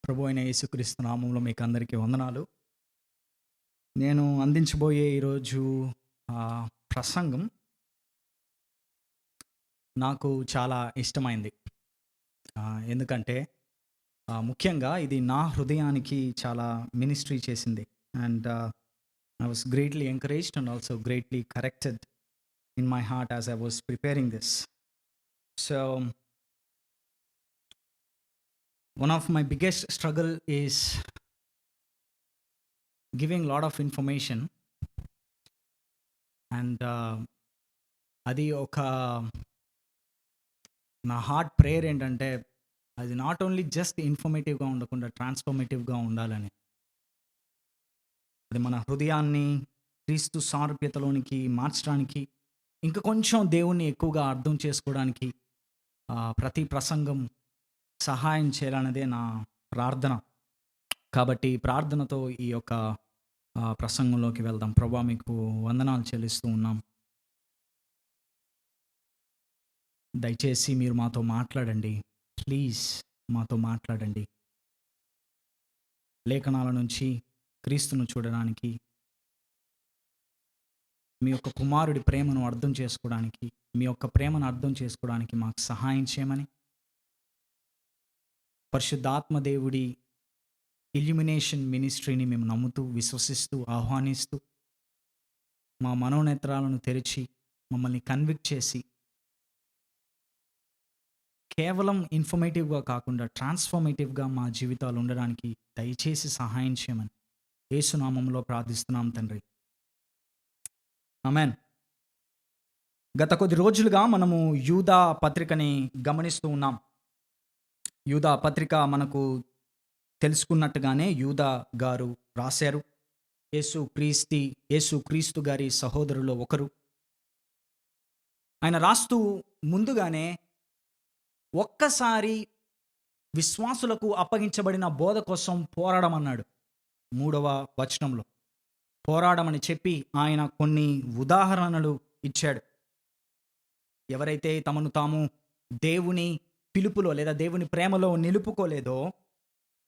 ప్రభు అయిన యేసుక్రీస్తు నామంలో మీకు అందరికీ వందనాలు. నేను అందించబోయే ఈరోజు ప్రసంగం నాకు చాలా ఇష్టమైంది. ఎందుకంటే ముఖ్యంగా ఇది నా హృదయానికి చాలా మినిస్ట్రీ చేసింది. And I was greatly encouraged and also greatly corrected in my heart as I was preparing this. So one of my biggest struggle is giving lot of information and అది ఒక నా హార్ట్ ప్రేయర్ ఏంటంటే అది not only just ఇన్ఫర్మేటివ్గా ఉండకుండా ట్రాన్స్ఫర్మేటివ్గా ఉండాలని. అది మన హృదయాన్ని క్రీస్తు సారూప్యతలోనికి మార్చడానికి, ఇంకా కొంచెం దేవుణ్ణి ఎక్కువగా అర్థం చేసుకోవడానికి ప్రతి ప్రసంగం సహాయం చేయాలన్నదే నా ప్రార్థన. కాబట్టి ప్రార్థనతో ఈ యొక్క ప్రసంగంలోకి వెళ్దాం. ప్రభువా, మీకు వందనాలు చెల్లిస్తూ ఉన్నాం. దయచేసి మీరు మాతో మాట్లాడండి. ప్లీజ్ మాతో మాట్లాడండి. లేఖనాల నుంచి క్రీస్తును చూడడానికి, మీ యొక్క కుమారుడి ప్రేమను అర్థం చేసుకోవడానికి, మీ యొక్క ప్రేమను అర్థం చేసుకోవడానికి మాకు సహాయం చేయమని, పరిశుద్ధాత్మ దేవుడి ఇల్యూమినేషన్ మినిస్ట్రీని మేము నమ్ముతూ, విశ్వసిస్తూ, ఆహ్వానిస్తూ, మా మనోనేత్రాలను తెరిచి మమ్మల్ని కన్విక్ట్ చేసి కేవలం ఇన్ఫర్మేటివ్గా కాకుండా ట్రాన్స్ఫర్మేటివ్గా మా జీవితాలు ఉండడానికి దయచేసి సహాయం చేయమని యేసు నామములో ప్రార్థిస్తున్నాం తండ్రి. ఆమేన్. గత కొద్ది రోజులుగా మనము యూదా పత్రికని గమనిస్తూ ఉన్నాం. యూదా పత్రిక మనకు తెలుసుకున్నట్టుగానే యూదా గారు రాశారు. యేసుక్రీస్తు గారి సహోదరులో ఒకరు. ఆయన రాస్తూ ముందుగానే ఒక్కసారి విశ్వాసులకు అప్పగించబడిన బోధ కోసం పోరాడమన్నాడు. 3వ వచనంలో పోరాడమని చెప్పి ఆయన కొన్ని ఉదాహరణలు ఇచ్చాడు. ఎవరైతే తమను తాము దేవుని పిలుపులో లేదా దేవుని ప్రేమలో నిలుపుకోలేదో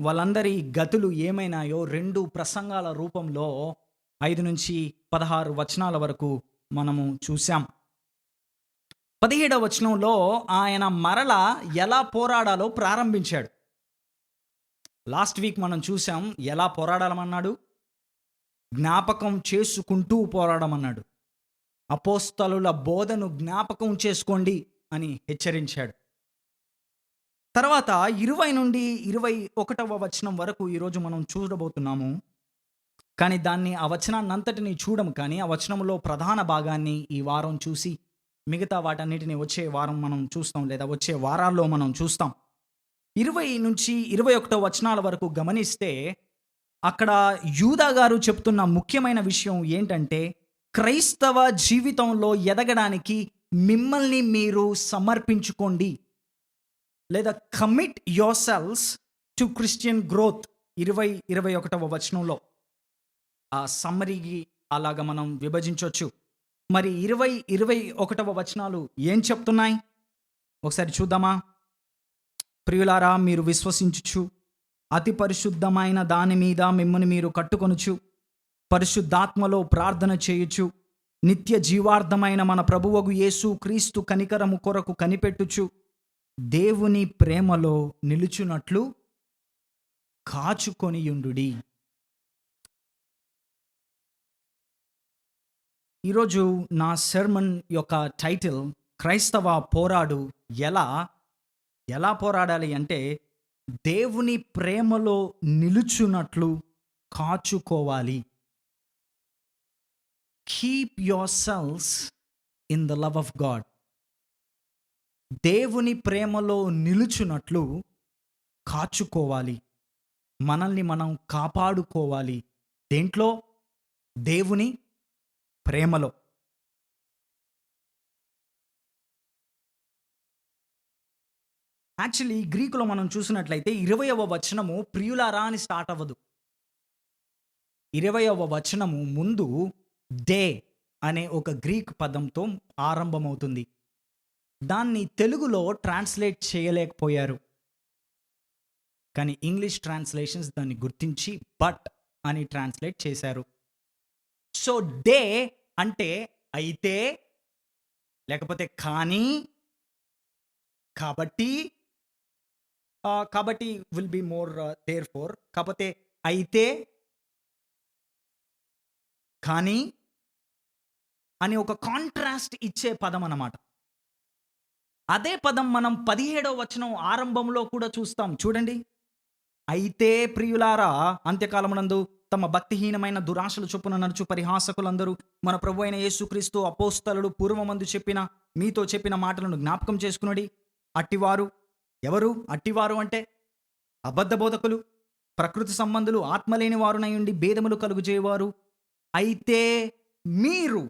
వాళ్ళందరి గతులు ఏమైనాయో 2 ప్రసంగాల రూపంలో 5 నుంచి 16 వచనాల వరకు మనము చూసాం. 17వ వచనంలో ఆయన మరల ఎలా పోరాడాలో ప్రారంభించాడు. లాస్ట్ వీక్ మనం చూసాం ఎలా పోరాడాలమన్నాడు. జ్ఞాపకం చేసుకుంటూ పోరాడమన్నాడు. అపోస్తలుల బోధను జ్ఞాపకం చేసుకోండి అని హెచ్చరించాడు. తర్వాత 20 నుండి 21వ వచనం వరకు ఈరోజు మనం చూడబోతున్నాము. కానీ ఆ వచనాన్నంతటిని చూడము, కానీ ఆ వచనంలో ప్రధాన భాగాన్ని ఈ వారం చూసి మిగతా వాటన్నిటిని వచ్చే వారం మనం చూస్తాం, లేదా వచ్చే వారాల్లో మనం చూస్తాం. 20 నుంచి 21 వచనాల వరకు గమనిస్తే అక్కడ యూదా గారు చెప్తున్న ముఖ్యమైన విషయం ఏంటంటే, క్రైస్తవ జీవితంలో ఎదగడానికి మిమ్మల్ని మీరు సమర్పించుకోండి, లేదా commit your cells to Christian growth. 21వ వచనంలో ఆ సమ్మరీకి అలాగా మనం విభజించవచ్చు. మరి 21వ వచనాలు ఏం చెప్తున్నాయి ఒకసారి చూద్దామా? ప్రియులారా, మీరు విశ్వసించుచు అతి పరిశుద్ధమైన దాని మీద మిమ్మల్ని మీరు కట్టుకొనుచు, పరిశుద్ధాత్మలో ప్రార్థన చేయుచు, నిత్య జీవార్థమైన మన ప్రభువగు యేసు క్రీస్తు కనికరము కొరకు కనిపెట్టుచు, దేవుని ప్రేమలో నిలుచున్నట్లు కాచుకొనియుండుడి. ఈరోజు నా సెర్మన్ యొక్క టైటిల్ క్రైస్తవ పోరాడు. ఎలా పోరాడాలి అంటే, దేవుని ప్రేమలో నిలుచున్నట్లు కాచుకోవాలి. Keep your selves in the love of God. దేవుని ప్రేమలో నిలుచున్నట్లు కాచుకోవాలి. మనల్ని మనం కాపాడుకోవాలి. దేంట్లో? దేవుని ప్రేమలో. యాక్చువల్లీ గ్రీకులో మనం చూసినట్లయితే 20వ వచనము ప్రియులారా అని స్టార్ట్ అవ్వదు. 20వ వచనము ముందు డే అనే ఒక గ్రీక్ పదంతో ఆరంభమవుతుంది. దాన్ని తెలుగులో ట్రాన్స్లేట్ చేయలేకపోయారు. కానీ ఇంగ్లీష్ ట్రాన్స్లేషన్స్ దాన్ని గుర్తించి బట్ అని ట్రాన్స్లేట్ చేశారు. సో డే అంటే అయితే, లేకపోతే కానీ, కాబట్టి, కాబట్టి will be more therefore, కాకపోతే అయితే, కానీ అని ఒక కాంట్రాస్ట్ ఇచ్చే పదం అన్నమాట. అదే పదం మనం 17వ వచనం ఆరంభంలో కూడా చూస్తాం చూడండి. అయితే ప్రియులారా, అంత్యకాలమునందు తమ భక్తిహీనమైన దురాశలు చొప్పున నడుచు పరిహాసకులందరూ మన ప్రభు అయిన యేసుక్రీస్తు అపోస్తలుడు పూర్వమందు చెప్పిన మీతో చెప్పిన మాటలను జ్ఞాపకం చేసుకునడి. అట్టివారు ఎవరు? అట్టివారు అంటే అబద్ధ బోధకులు, ప్రకృతి సంబంధులు, ఆత్మలేని వారునై ఉండి భేదములు కలుగు చేయవారు. అయితే మీరు,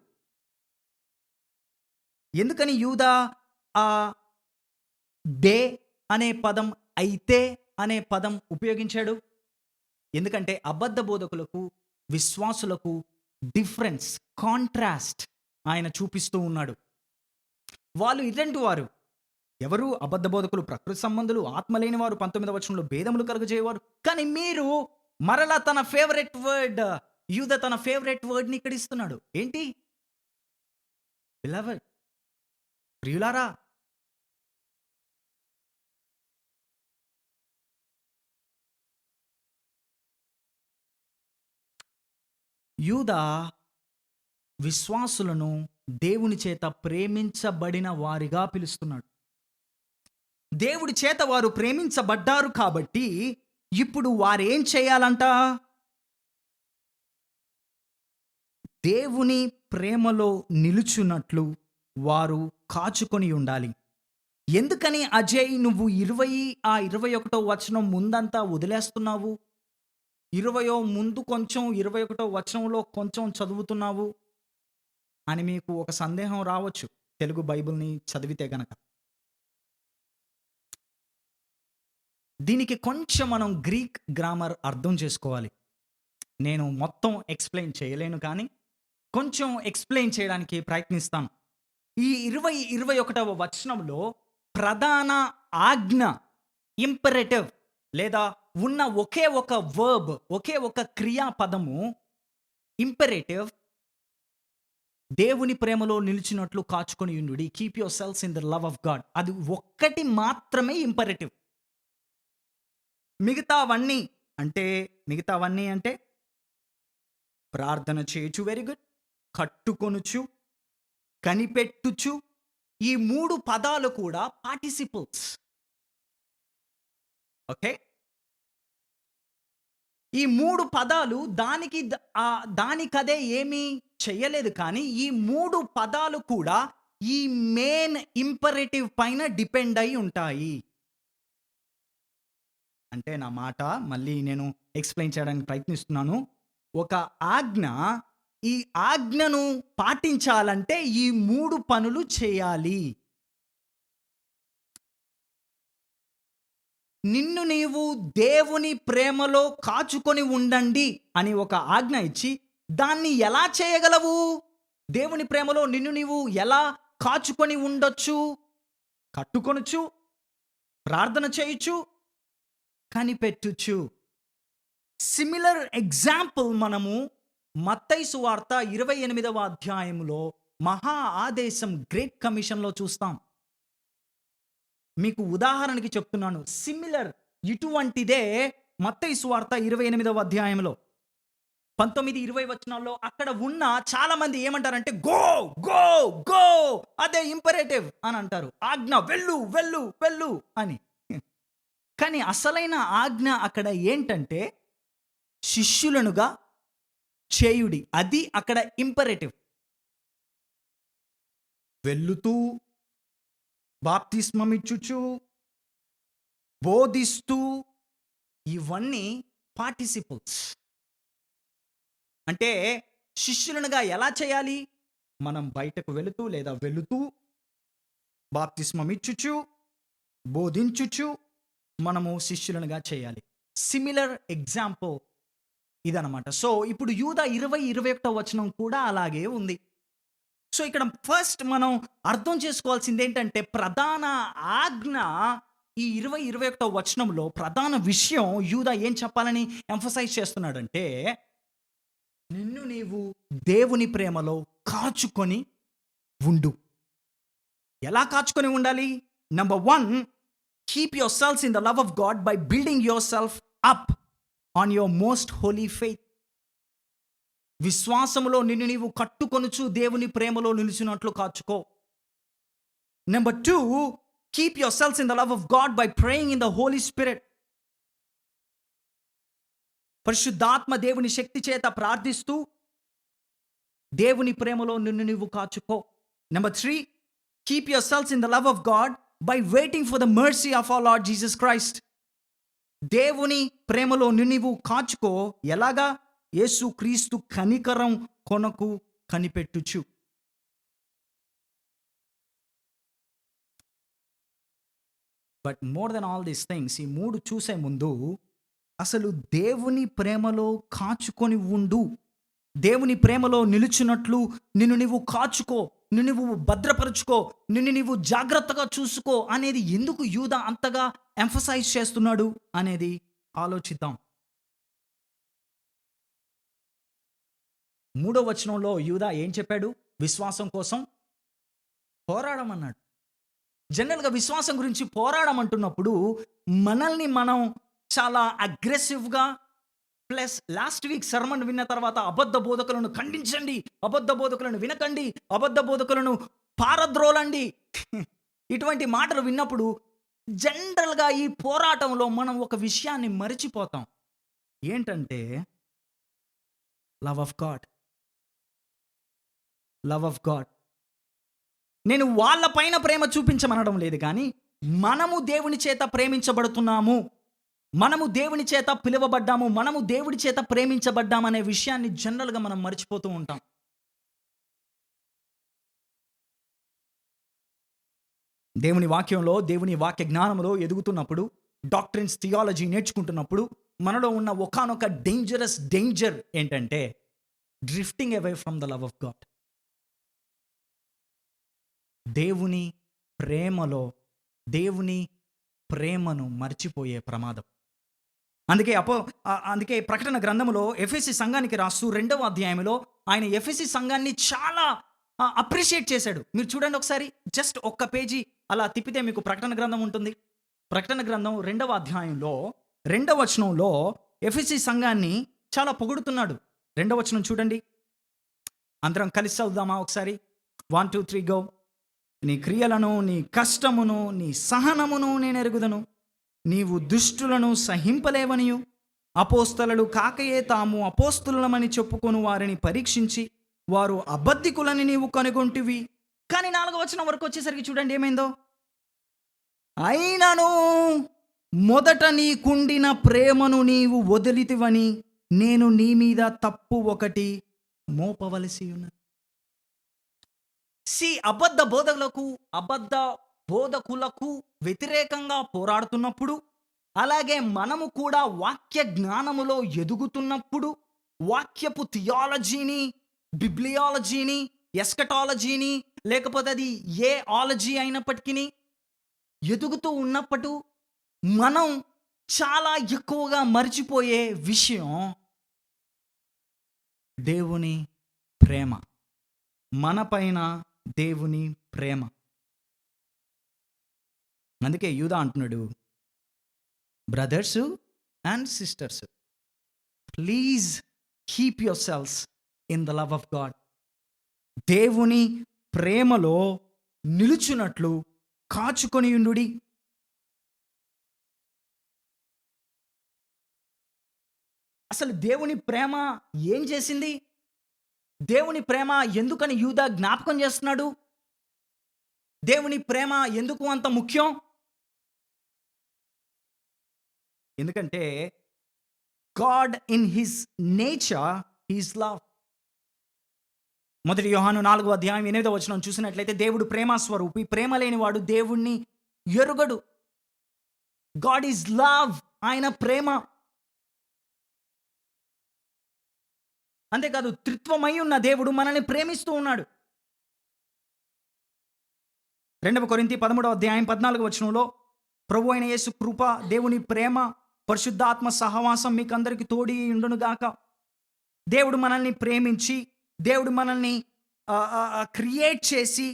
ఎందుకని యూదా ఆ డే అనే పదం, అయితే అనే పదం ఉపయోగించాడు? ఎందుకంటే అబద్ధ బోధకులకు, విశ్వాసులకు డిఫరెన్స్, కాంట్రాస్ట్ ఆయన చూపిస్తూ ఉన్నాడు. వాళ్ళు ఇలాంటి వారు ఎవరు? అబద్ధ బోధకులు, ప్రకృతి సంబంధులు, ఆత్మలేని వారు, 19వ వచనంలో భేదములు కలుగజేయవారు. కానీ మీరు, మరలా తన ఫేవరెట్ వర్డ్, యూదా తన ఫేవరెట్ వర్డ్ని ఇక్కడ ఇస్తున్నాడు. ఏంటి? బిలవెడ్, ప్రియులారా. యూదా విశ్వాసులను దేవుని చేత ప్రేమించబడిన వారిగా పిలుస్తున్నాడు. దేవుడి చేత వారు ప్రేమించబడ్డారు కాబట్టి ఇప్పుడు వారేం చేయాలంట? దేవుని ప్రేమలో నిలుచున్నట్లు వారు కాచుకొని ఉండాలి. ఎందుకని అజయ్ నువ్వు 21వ వచనం ముందంతా వదిలేస్తున్నావు? 20వ ముందు కొంచెం, 21వ వచనంలో కొంచెం చదువుతున్నావు అని మీకు ఒక సందేహం రావచ్చు తెలుగు బైబిల్ని చదివితే గనక. దీనికి కొంచెం మనం గ్రీక్ గ్రామర్ అర్థం చేసుకోవాలి. నేను మొత్తం ఎక్స్ప్లెయిన్ చేయలేను, కానీ కొంచెం ఎక్స్ప్లెయిన్ చేయడానికి ప్రయత్నిస్తాను. ఈ 21వ వచనంలో ప్రధాన ఆజ్ఞ, ఇంపరేటివ్, లేదా ఉన్న ఒకే ఒక వర్బ్, ఒకే ఒక క్రియాపదము ఇంపరేటివ్, దేవుని ప్రేమలో నిలిచినట్లు కాచుకొని ఉండుడి, keep yourselves in the love of God. అది ఒక్కటి మాత్రమే ఇంపరేటివ్. మిగతావన్నీ అంటే ప్రార్థన చేయొచ్చు, వెరీ గుడ్, కట్టుకొనుచు, కనిపెట్టుచు, ఈ 3 పదాలు కూడా పార్టిసిపల్స్. ఓకే, ఈ 3 పదాలు దానికదే ఏమీ చెయ్యలేదు, కానీ ఈ 3 పదాలు కూడా ఈ మెయిన్ ఇంపరేటివ్ పైన డిపెండ్ అయి ఉంటాయి. అంటే నా మాట మళ్ళీ నేను ఎక్స్ప్లెయిన్ చేయడానికి ప్రయత్నిస్తున్నాను. ఒక ఆజ్ఞ, ఈ ఆజ్ఞను పాటించాలంటే ఈ 3 పనులు చేయాలి. నిన్ను నీవు దేవుని ప్రేమలో కాచుకొని ఉండండి అని ఒక ఆజ్ఞ ఇచ్చి, దాన్ని ఎలా చేయగలవు? దేవుని ప్రేమలో నిన్ను నీవు ఎలా కాచుకొని ఉండొచ్చు? కట్టుకొనొచ్చు, ప్రార్థన చేయొచ్చు, కనిపెట్టుచు. సిమిలర్ ఎగ్జాంపుల్ మనము మత్తయి సువార్త 28వ అధ్యాయంలో మహా ఆదేశం, గ్రేట్ కమిషన్లో చూస్తాం. మీకు ఉదాహరణకి చెప్తున్నాను. సిమిలర్, ఇటువంటిదే మత్తయి సువార్త 28వ అధ్యాయంలో 19-20 వచనాల్లో అక్కడ ఉన్న చాలా మంది ఏమంటారంటే గో గో గో, అదే ఇంపరేటివ్ అని అంటారు. ఆజ్ఞ, వెళ్ళు వెళ్ళు వెళ్ళు అని. కానీ అసలైన ఆజ్ఞ అక్కడ ఏంటంటే శిష్యులనుగా చేయుడి. అది అక్కడ ఇంపరేటివ్. వెళ్ళుతూ, బాప్తిస్మమిచ్చుచు, బోధిస్తూ, ఇవన్నీ పార్టిసిపల్స్. అంటే శిష్యులనుగా ఎలా చేయాలి? మనం బయటకు వెళుతూ, లేదా వెళుతూ, బాప్తిస్మమిచ్చుచు, బోధించుచు మనము శిష్యులనుగా చేయాలి. సిమిలర్ ఎగ్జాంపుల్ ఇదనమాట. సో ఇప్పుడు యూదా 20-21వ వచనం కూడా అలాగే ఉంది. సో ఇక్కడ ఫస్ట్ మనం అర్థం చేసుకోవాల్సింది ఏంటంటే, ప్రధాన ఆజ్ఞ ఈ 21 వచనంలో ప్రధాన విషయం యూదా ఏం చెప్పాలని ఎంఫసైజ్ చేస్తున్నాడంటే, నిన్ను నీవు దేవుని ప్రేమలో కాచుకొని ఉండు. ఎలా కాచుకొని ఉండాలి? Number 1, keep your shelves in the love of God by building your self up on your most holy faith. విశ్వాసములో నిన్ను నీవు కట్టుకొనుచు దేవుని ప్రేమలో నిలిచినట్లు కాచుకో. Number 2, keep yourselves in the love of God by praying in the Holy Spirit. పరిశుద్ధాత్మ దేవుని శక్తి చేత ప్రార్థిస్తూ దేవుని ప్రేమలో నిన్ను నీవు కాచుకో. Number 3, keep yourselves in the love of God by waiting for the mercy of our Lord Jesus Christ. దేవుని ప్రేమలో నిన్ను నీవు కాచుకో. ఎలాగా? యేసు క్రీస్తు కనికరం కొనకు కనిపెట్టుచు. But more than all these things, ఈ 3 చూసే ముందు అసలు దేవుని ప్రేమలో కాచుకొని ఉండు, దేవుని ప్రేమలో నిలుచున్నట్లు నిన్ను నీవు కాచుకో, నిన్ను నువ్వు భద్రపరుచుకో, నిన్ను నీవు జాగ్రత్తగా చూసుకో అనేది ఎందుకు యూదా అంతగా ఎంఫసైజ్ చేస్తున్నాడు అనేది ఆలోచిద్దాం. 3వ వచనంలో యూదా ఏం చెప్పాడు? విశ్వాసం కోసం పోరాడమన్నాడు. జనరల్గా విశ్వాసం గురించి పోరాడమంటున్నప్పుడు మనల్ని మనం చాలా అగ్రెసివ్గా, ప్లస్ లాస్ట్ వీక్ సర్మన్ విన్న తర్వాత అబద్ధ బోధకులను ఖండించండి, అబద్ధ బోధకులను వినకండి, అబద్ధ బోధకులను పారద్రోలండి, ఇటువంటి మాటలు విన్నప్పుడు జనరల్గా ఈ పోరాటంలో మనం ఒక విషయాన్ని మరిచిపోతాం. ఏంటంటే love of God. Love of God. నేను వాళ్ళ పైన ప్రేమ చూపించమనడం లేదు, కానీ మనము దేవుని చేత ప్రేమించబడుతున్నాము, మనము దేవుని చేత పిలువబడ్డాము, మనము దేవుడి చేత ప్రేమించబడ్డామనే విషయాన్ని జనరల్గా మనం మర్చిపోతూ ఉంటాం. దేవుని వాక్యంలో, దేవుని వాక్య జ్ఞానంలో ఎదుగుతున్నప్పుడు, డాక్ట్రిన్స్, థియాలజీ నేర్చుకుంటున్నప్పుడు మనలో ఉన్న ఒకానొక డేంజర్ ఏంటంటే drifting away from the love of God. దేవుని ప్రేమలో దేవుని ప్రేమను మర్చిపోయే ప్రమాదం. అందుకే ప్రకటన గ్రంథములో ఎఫెసీ సంఘానికి రాస్తూ 2వ అధ్యాయంలో ఆయన ఎఫెసీ సంఘాన్ని చాలా అప్రిషియేట్ చేశాడు. మీరు చూడండి ఒకసారి, జస్ట్ ఒక్క పేజీ అలా తిప్పితే మీకు ప్రకటన గ్రంథం ఉంటుంది. ప్రకటన గ్రంథం 2వ అధ్యాయంలో 2వ వచనంలో ఎఫెసీ సంఘాన్ని చాలా పొగుడుతున్నాడు. 2వ వచనం చూడండి, అందరం కలిసి చదువుదామా ఒకసారి? 1 2 3 గో. నీ క్రియలను, నీ కష్టమును, నీ సహనమును నేను ఎరుగుదను. నీవు దుష్టులను సహింపలేవనియు, అపోస్తలులు కాకయే తాము అపోస్తలులమని చెప్పుకొని వారిని పరీక్షించి వారు అబద్ధికులని నీవు కనుగొంటివి. కానీ 4వ వచనం వరకు వచ్చేసరికి చూడండి ఏమైందో. అయినను మొదట నీకుండిన ప్రేమను నీవు వదిలితివని నేను నీ మీద తప్పు ఒకటి మోపవలసి ఉన్నది. అబద్ధ బోధకులకు వ్యతిరేకంగా పోరాడుతున్నప్పుడు, అలాగే మనము కూడా వాక్య జ్ఞానములో ఎదుగుతున్నప్పుడు, వాక్యపు థియాలజీని, బిబ్లియాలజీని, ఎస్కటాలజీని, లేకపోతే అది ఏ ఆలజీ అయినప్పటికీ ఎదుగుతూ ఉన్నప్పుడు మనం చాలా ఎక్కువగా మర్చిపోయే విషయం దేవుని ప్రేమ, మన పైన దేవుని ప్రేమ. అందుకే యూదా అంటున్నాడు, brothers and sisters, please keep your shelves in the love of God. దేవుని ప్రేమలో నిలుచున్నట్లు కాచుకొని ఉండుడి. అసలు దేవుని ప్రేమ ఏం చేసింది? దేవుని ప్రేమ ఎందుకని యూదా జ్ఞాపకం చేస్తున్నాడు? దేవుని ప్రేమ ఎందుకు అంత ముఖ్యం? ఎందుకంటే God in his nature his love. 1 యోహాను 4వ అధ్యాయం 8వ వచనం చూసినట్లయితే, దేవుడు ప్రేమ స్వరూపి, ప్రేమ లేనివాడు దేవుణ్ణి ఎరుగడు. గాడ్ ఈజ్ లవ్, ఆయన ప్రేమ. అంతేకాదు, త్రిత్వమై ఉన్న దేవుడు మనల్ని ప్రేమిస్తూ ఉన్నాడు. 2 కొరింథీ 13వ అధ్యాయం 14వ వచనంలో ప్రభు అయిన యేసు కృప, దేవుని ప్రేమ, పరిశుద్ధాత్మ సహవాసం మీకు అందరికి తోడి ఉండును గాక. దేవుడు మనల్ని ప్రేమించి, దేవుడు మనల్ని క్రియేట్ చేసి,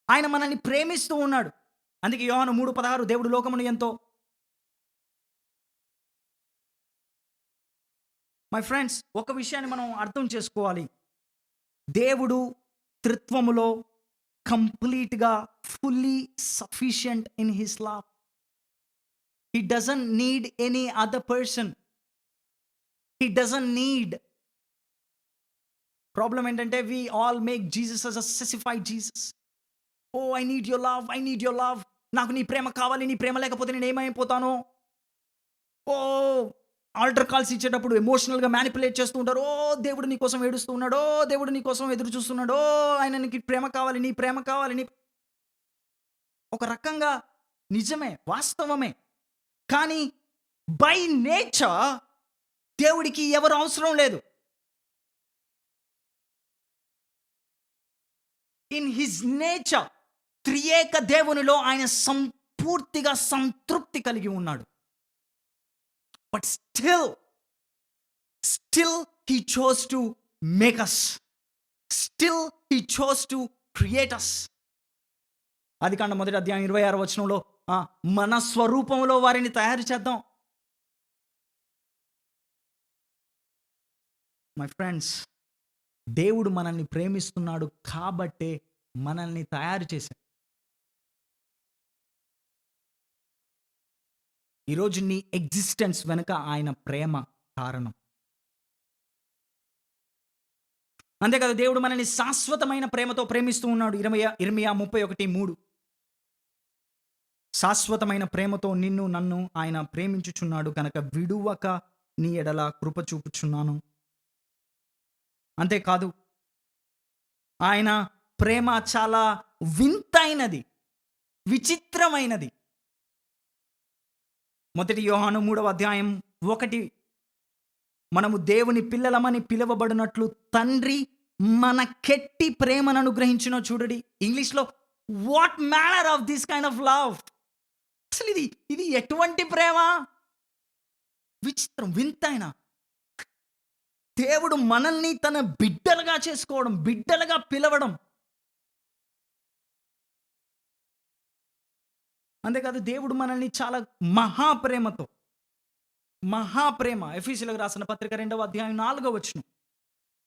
ఆయన మనల్ని ప్రేమిస్తూ ఉన్నాడు. అందుకే యోహాను 3:16 దేవుడు లోకమును ఎంతో. మై ఫ్రెండ్స్, ఒక విషయాన్ని మనం అర్థం చేసుకోవాలి. దేవుడు త్రిత్వములో కంప్లీట్‌గా, fully sufficient in his love. He doesn't need any other person. He doesn't need. Problem ఏంటంటే we all make Jesus as a satisfied Jesus. Oh I need your love, I need your love. నాకు నీ ప్రేమ కావాలి, నీ ప్రేమ లేకపోతే నేను ఏమైపోతాను. ఓ alter calls ఇచ్చేటప్పుడు ఎమోషనల్గా manipulate చేస్తూ ఉంటారు. ఓ దేవుడు నీ కోసం ఏడుస్తూ ఉన్నాడు, ఓ దేవుడు నీ కోసం ఎదురు చూస్తున్నాడు, ఓ ఆయన నీకు ప్రేమ కావాలి, నీ ప్రేమ కావాలి, నీ. ఒక రకంగా నిజమే, వాస్తవమే. కానీ బై నేచర్ దేవుడికి ఎవరు అవసరం లేదు. ఇన్ హిజ్ నేచర్, త్రియేక దేవునిలో ఆయన సంపూర్తిగా సంతృప్తి కలిగి ఉన్నాడు. But still he chose to make us. Still he chose to create us. ఆదికాండం 1:26 మన స్వరూపంలో వారిని తయారు చేద్దాం. మై ఫ్రెండ్స్, దేవుడు మనల్ని ప్రేమిస్తున్నాడు కాబట్టే మనల్ని తయారు చేశాడు. ఈరోజు నీ ఎగ్జిస్టెన్స్ వెనుక ఆయన ప్రేమ కారణం. అంతేకాదు, దేవుడు మనల్ని శాశ్వతమైన ప్రేమతో ప్రేమిస్తూ ఉన్నాడు. ఇర్మియా 31:3 శాశ్వతమైన ప్రేమతో నిన్ను నన్ను ఆయన ప్రేమించుచున్నాడు కనుక విడువక నీ ఎడల కృప చూపుచున్నాను. అంతేకాదు, ఆయన ప్రేమ చాలా వింతైనది, విచిత్రమైనది. 1 యోహాను 3:1 మనము దేవుని పిల్లలమని పిలువబడినట్లు తండ్రి మనకెట్టి ప్రేమను అనుగ్రహించినో చూడండి. ఇంగ్లీష్లో what manner of this kind of love. అసలు ఇది ఎటువంటి ప్రేమ? విచిత్రం, వింతైన. దేవుడు మనల్ని తన బిడ్డలుగా చేసుకోవడం, బిడ్డలుగా పిలవడం. అంతేకాదు, దేవుడు మనల్ని చాలా మహాప్రేమ, ఎఫెసీయులకు రాసిన పత్రిక 2:4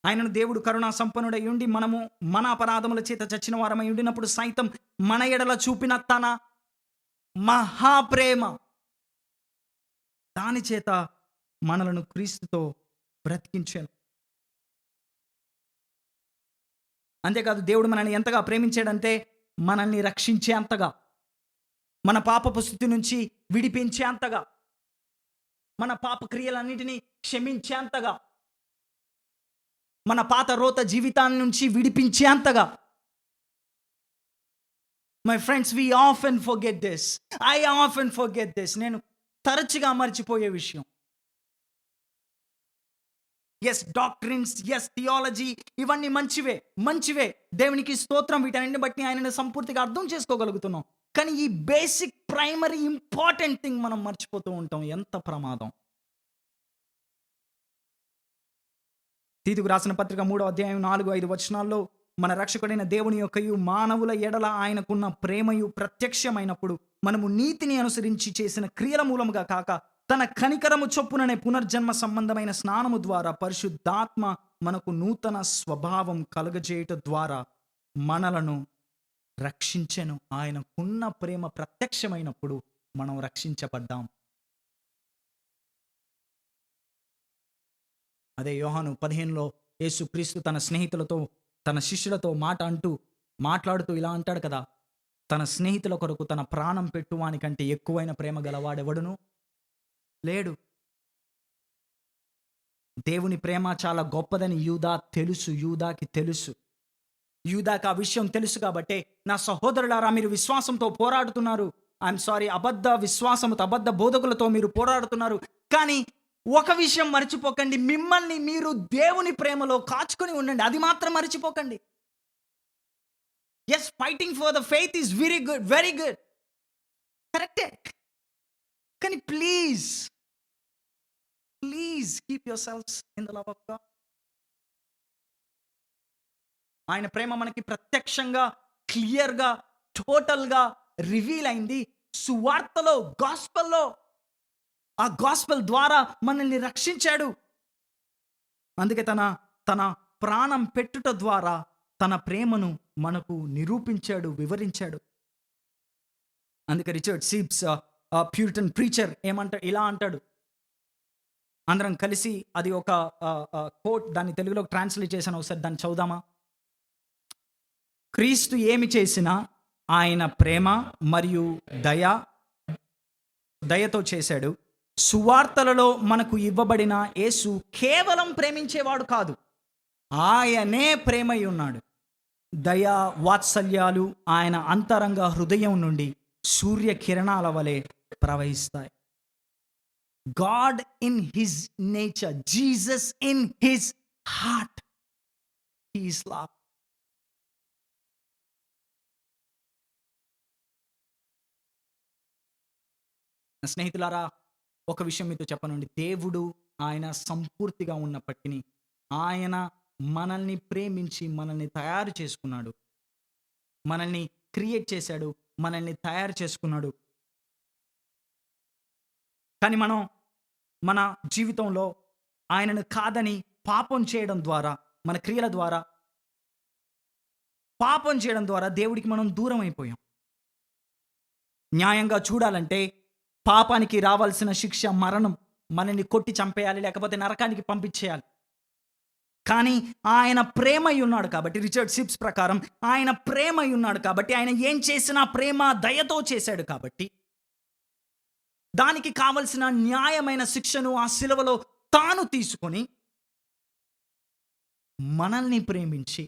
ఆయనను దేవుడు కరుణా సంపన్నుడై ఉండి మనము మన అపరాధముల చేత చచ్చిన వారమై ఉండినప్పుడు సైతం మన ఎడల చూపిన తన మహాప్రేమ దాని చేత మనలను క్రీస్తుతో బ్రతికించాను. అంతేకాదు, దేవుడు మనల్ని ఎంతగా ప్రేమించాడంటే మనల్ని రక్షించేంతగా, మన పాపపు స్థితి నుంచి విడిపించేంతగా, మన పాప క్రియలన్నిటినీ క్షమించేంతగా, మన పాత రోత జీవితాన్ని నుంచి విడిపించేంతగా. My friends, we often forget this. I often forget this. నేను తరచుగా మర్చిపోయే విషయం. ఎస్, డాక్ట్రిన్స్, ఎస్, థియాలజీ, ఇవన్నీ మంచివే. దేవునికి స్తోత్రం. వీటన్నిటిని బట్టి ఆయనను సంపూర్తిగా అర్థం చేసుకోగలుగుతున్నాం. కానీ ఈ బేసిక్, ప్రైమరీ, ఇంపార్టెంట్ థింగ్ మనం మర్చిపోతూ ఉంటాం. ఎంత ప్రమాదం. తీతుకు రాసిన పత్రిక 3:4-5 మన రక్షకుడైన దేవుని యొక్కయు మానవుల ఎడల ఆయనకున్న ప్రేమయు ప్రత్యక్షమైనప్పుడు మనము నీతిని అనుసరించి చేసిన క్రియల మూలముగా కాక తన కనికరము చొప్పుననే పునర్జన్మ సంబంధమైన స్నానము ద్వారా పరిశుద్ధాత్మ మనకు నూతన స్వభావం కలుగజేయుట ద్వారా మనలను రక్షించెను. ఆయనకున్న ప్రేమ ప్రత్యక్షమైనప్పుడు మనం రక్షించబడ్డాం. అదే యోహాను 15 యేసుక్రీస్తు తన స్నేహితులతో, తన శిష్యులతో మాట్లాడుతూ ఇలా అంటాడు కదా, తన స్నేహితుల కొరకు తన ప్రాణం పెట్టువానికంటే ఎక్కువైన ప్రేమ గలవాడెవడును లేడు. దేవుని ప్రేమ చాలా గొప్పదని యూదాకి తెలుసు. యూదాకి ఆ విషయం తెలుసు కాబట్టే, నా సహోదరులారా, మీరు విశ్వాసంతో పోరాడుతున్నారు. ఐఎమ్ సారీ, అబద్ధ విశ్వాసముతో, అబద్ధ బోధకులతో మీరు పోరాడుతున్నారు. కానీ ఒక విషయం మర్చిపోకండి, మిమ్మల్ని మీరు దేవుని ప్రేమలో కాచుకొని ఉండండి. అది మాత్రం మర్చిపోకండి. Yes, fighting for the faith is very good, కరెక్టే. కానీ please keep yourselves in the love of God. ఆయన ప్రేమ మనకి ప్రత్యక్షంగా, క్లియర్గా, టోటల్గా రివీల్ అయింది సువార్తలో, గాస్పెల్లో. ఆ గాస్పెల్ ద్వారా మనల్ని రక్షించాడు. అందుకే తన ప్రాణం పెట్టుట ద్వారా తన ప్రేమను మనకు నిరూపించాడు, వివరించాడు. అందుకే రిచర్డ్ సీప్స్ ప్యూరిటన్ ప్రీచర్ ఇలా అంటాడు. అందరం కలిసి అది ఒక కోట్, దాన్ని తెలుగులోకి ట్రాన్స్లేట్ చేశాను, ఒకసారి దాన్ని చదువుదామా? క్రీస్తు ఏమి చేసినా ఆయన ప్రేమ మరియు దయతో చేశాడు. సువార్తలలో మనకు ఇవ్వబడిన యేసు కేవలం ప్రేమించేవాడు కాదు, ఆయనే ప్రేమై ఉన్నాడు. దయా వాత్సల్యాలు ఆయన అంతరంగ హృదయం నుండి సూర్య కిరణాల వలె ప్రవహిస్తాయి. God in his nature, Jesus in his heart, he is love. స్నేహితులారా, ఒక విషయం మీతో చెప్పనండి. దేవుడు ఆయన సంపూర్తిగా ఉన్నప్పటికీ ఆయన మనల్ని ప్రేమించి మనల్ని తయారు చేసుకున్నాడు, మనల్ని క్రియేట్ చేశాడు, మనల్ని తయారు చేసుకున్నాడు. కానీ మనం మన జీవితంలో ఆయనను కాదని పాపం చేయడం ద్వారా, మన క్రియల ద్వారా పాపం చేయడం ద్వారా దేవుడికి మనం దూరం అయిపోయాం. న్యాయంగా చూడాలంటే పాపానికి రావాల్సిన శిక్ష మరణం, మనల్ని కొట్టి చంపేయాలి, లేకపోతే నరకానికి పంపించేయాలి. కానీ ఆయన ప్రేమై ఉన్నాడు కాబట్టి, రిచర్డ్ సిప్స్ ప్రకారం ఆయన ప్రేమై ఉన్నాడు కాబట్టి, ఆయన ఏం చేసినా ప్రేమ దయతో చేశాడు కాబట్టి, దానికి కావలసిన న్యాయమైన శిక్షను ఆ శిలువలో తాను తీసుకొని మనల్ని ప్రేమించి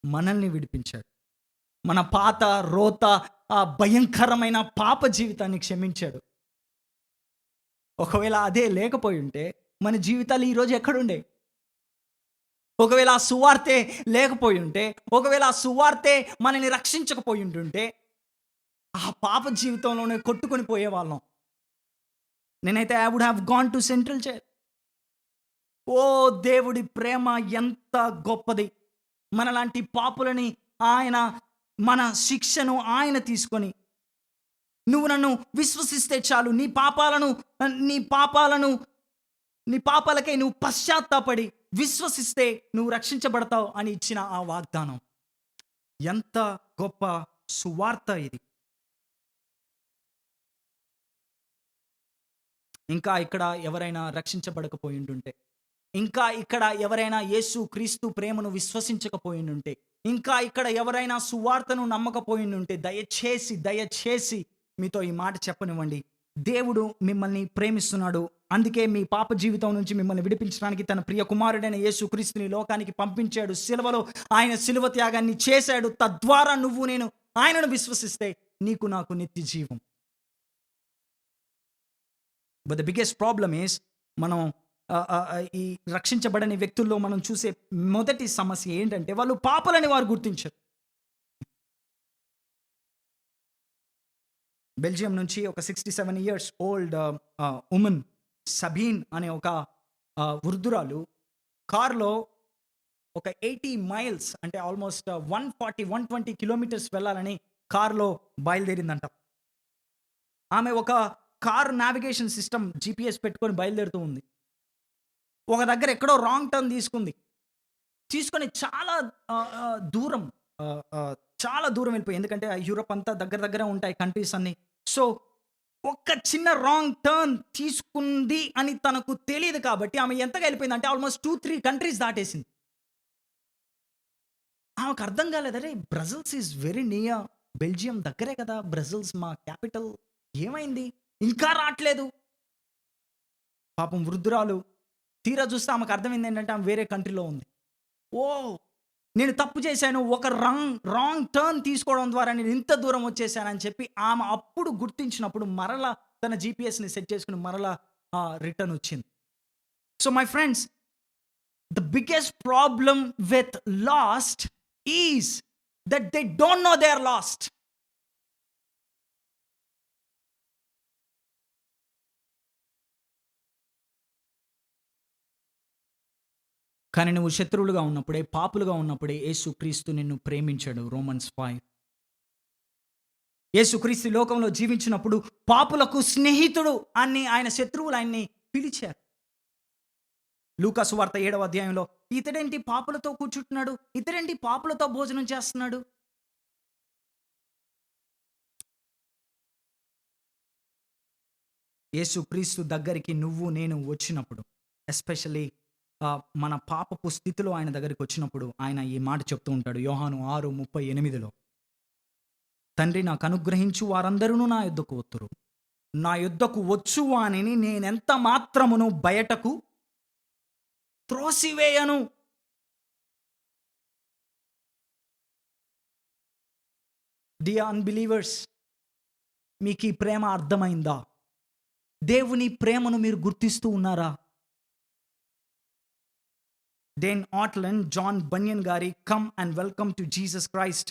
మనల్ని విడిపించాడు. మన పాత రోత ఆ భయంకరమైన పాప జీవితాన్ని క్షమించాడు. ఒకవేళ అదే లేకపోయి ఉంటే మన జీవితాలు ఈరోజు ఎక్కడుండే? ఒకవేళ ఆ సువార్తే లేకపోయి ఉంటే, ఒకవేళ ఆ సువార్తే మనల్ని రక్షించకపోయి ఉంటుంటే, ఆ పాప జీవితంలోనే కొట్టుకొని పోయేవాళ్ళం. నేనైతే I would have gone to central jail. ఓ దేవుడి ప్రేమ ఎంత గొప్పది! మనలాంటి పాపులని ఆయన, మన శిక్షను ఆయన తీసుకొని, నువ్వు నన్ను విశ్వసిస్తే చాలు, నీ పాపాలకై నువ్వు పశ్చాత్తాపడి విశ్వసిస్తే నువ్వు రక్షించబడతావు అని ఇచ్చిన ఆ వాగ్దానం ఎంత గొప్ప సువార్త ఇది! ఇంకా ఇక్కడ ఎవరైనా రక్షించబడకపోయి ఉంటుంటే, ఇంకా ఇక్కడ ఎవరైనా యేసు క్రీస్తు ప్రేమను విశ్వసించకపోయి ఉంటే, ఇంకా ఇక్కడ ఎవరైనా సువార్తను నమ్మకపోయి ఉంటే, దయచేసి మీతో ఈ మాట చెప్పనివ్వండి. దేవుడు మిమ్మల్ని ప్రేమిస్తున్నాడు. అందుకే మీ పాప జీవితం నుంచి మిమ్మల్ని విడిపించడానికి తన ప్రియ కుమారుడైన యేసు క్రీస్తుని లోకానికి పంపించాడు. సిలువలో ఆయన సిలువ త్యాగాన్ని చేశాడు. తద్వారా నువ్వు నేను ఆయనను విశ్వసిస్తే నీకు నాకు నిత్య జీవం. But the biggest problem is, మనం ఈ రక్షించబడని వ్యక్తుల్లో మనం చూసే మొదటి సమస్య ఏంటంటే, వాళ్ళు పాపలని వారు గుర్తించరు. బెల్జియం నుంచి ఒక 67 years ఓల్డ్ ఉమెన్ సబీన్ అనే ఒక వృద్ధురాలు కారులో ఒక 80 miles, అంటే ఆల్మోస్ట్ 120 kilometers వెళ్ళాలని కారులో బయలుదేరిందంట. ఆమె ఒక కారు నావిగేషన్ సిస్టమ్ GPS పెట్టుకొని బయలుదేరుతూ ఉంది. ఒక దగ్గర ఎక్కడో రాంగ్ టర్న్ తీసుకొని చాలా దూరం వెళ్ళిపోయి, ఎందుకంటే యూరప్ అంతా దగ్గర ఉంటాయి కంట్రీస్ అన్ని. సో ఒక్క చిన్న రాంగ్ టర్న్ తీసుకుంది అని తనకు తెలియదు కాబట్టి ఆమె ఎంతగా వెళ్ళిపోయిందంటే ఆల్మోస్ట్ 2-3 countries దాటేసింది. ఆమెకు అర్థం కాలేదరే, Brussels is very near, Belgium దగ్గరే కదా బ్రజిల్స్, మా క్యాపిటల్, ఏమైంది ఇంకా రావట్లేదు. పాపం వృద్ధురాలు తీరా చూస్తే ఆమెకు అర్థమైంది ఏంటంటే ఆమె వేరే కంట్రీలో ఉంది. ఓ, నేను తప్పు చేశాను, ఒక రాంగ్ టర్న్ తీసుకోవడం ద్వారా నేను ఇంత దూరం వచ్చేసానని చెప్పి ఆమె అప్పుడు గుర్తించినప్పుడు మరలా తన జీపీఎస్ని సెట్ చేసుకుని మరలా రిటర్న్ వచ్చింది. So my friends, the biggest problem with lost is that they don't know they are lost. కానీ నువ్వు శత్రువులుగా ఉన్నప్పుడే, పాపులుగా ఉన్నప్పుడే యేసుక్రీస్తు నిన్ను ప్రేమించాడు. రోమన్స్ 5. యేసుక్రీస్తు ఈ లోకంలో జీవించినప్పుడు పాపులకు స్నేహితుడు అని ఆయన శత్రువులు ఆయన్ని పిలిచారు. లూకా సువార్త 7వ అధ్యాయంలో ఇతడేంటి పాపులతో కూర్చుంటున్నాడు? ఇతడేంటి పాపులతో భోజనం చేస్తున్నాడు? యేసుక్రీస్తు దగ్గరికి నువ్వు నేను వచ్చినప్పుడు, ఎస్పెషల్లీ మన పాపపు స్థితిలో ఆయన దగ్గరికి వచ్చినప్పుడు ఆయన ఈ మాట చెప్తూ ఉంటాడు. యోహాను 6:38లో, తండ్రి నాకు అనుగ్రహించు వారందరూ నా యొద్దకు వత్తురు, నా యొద్దకు వచ్చు వానిని నేనెంత మాత్రమును బయటకు త్రోసివేయను. డియర్ అన్బిలీవర్స్, మీకు ఈ ప్రేమ అర్థమైందా? దేవుని ప్రేమను మీరు గుర్తిస్తూ ఉన్నారా? డేన్ ఆట్లన్, జాన్ బన్యన్ గారి come and welcome to Jesus Christ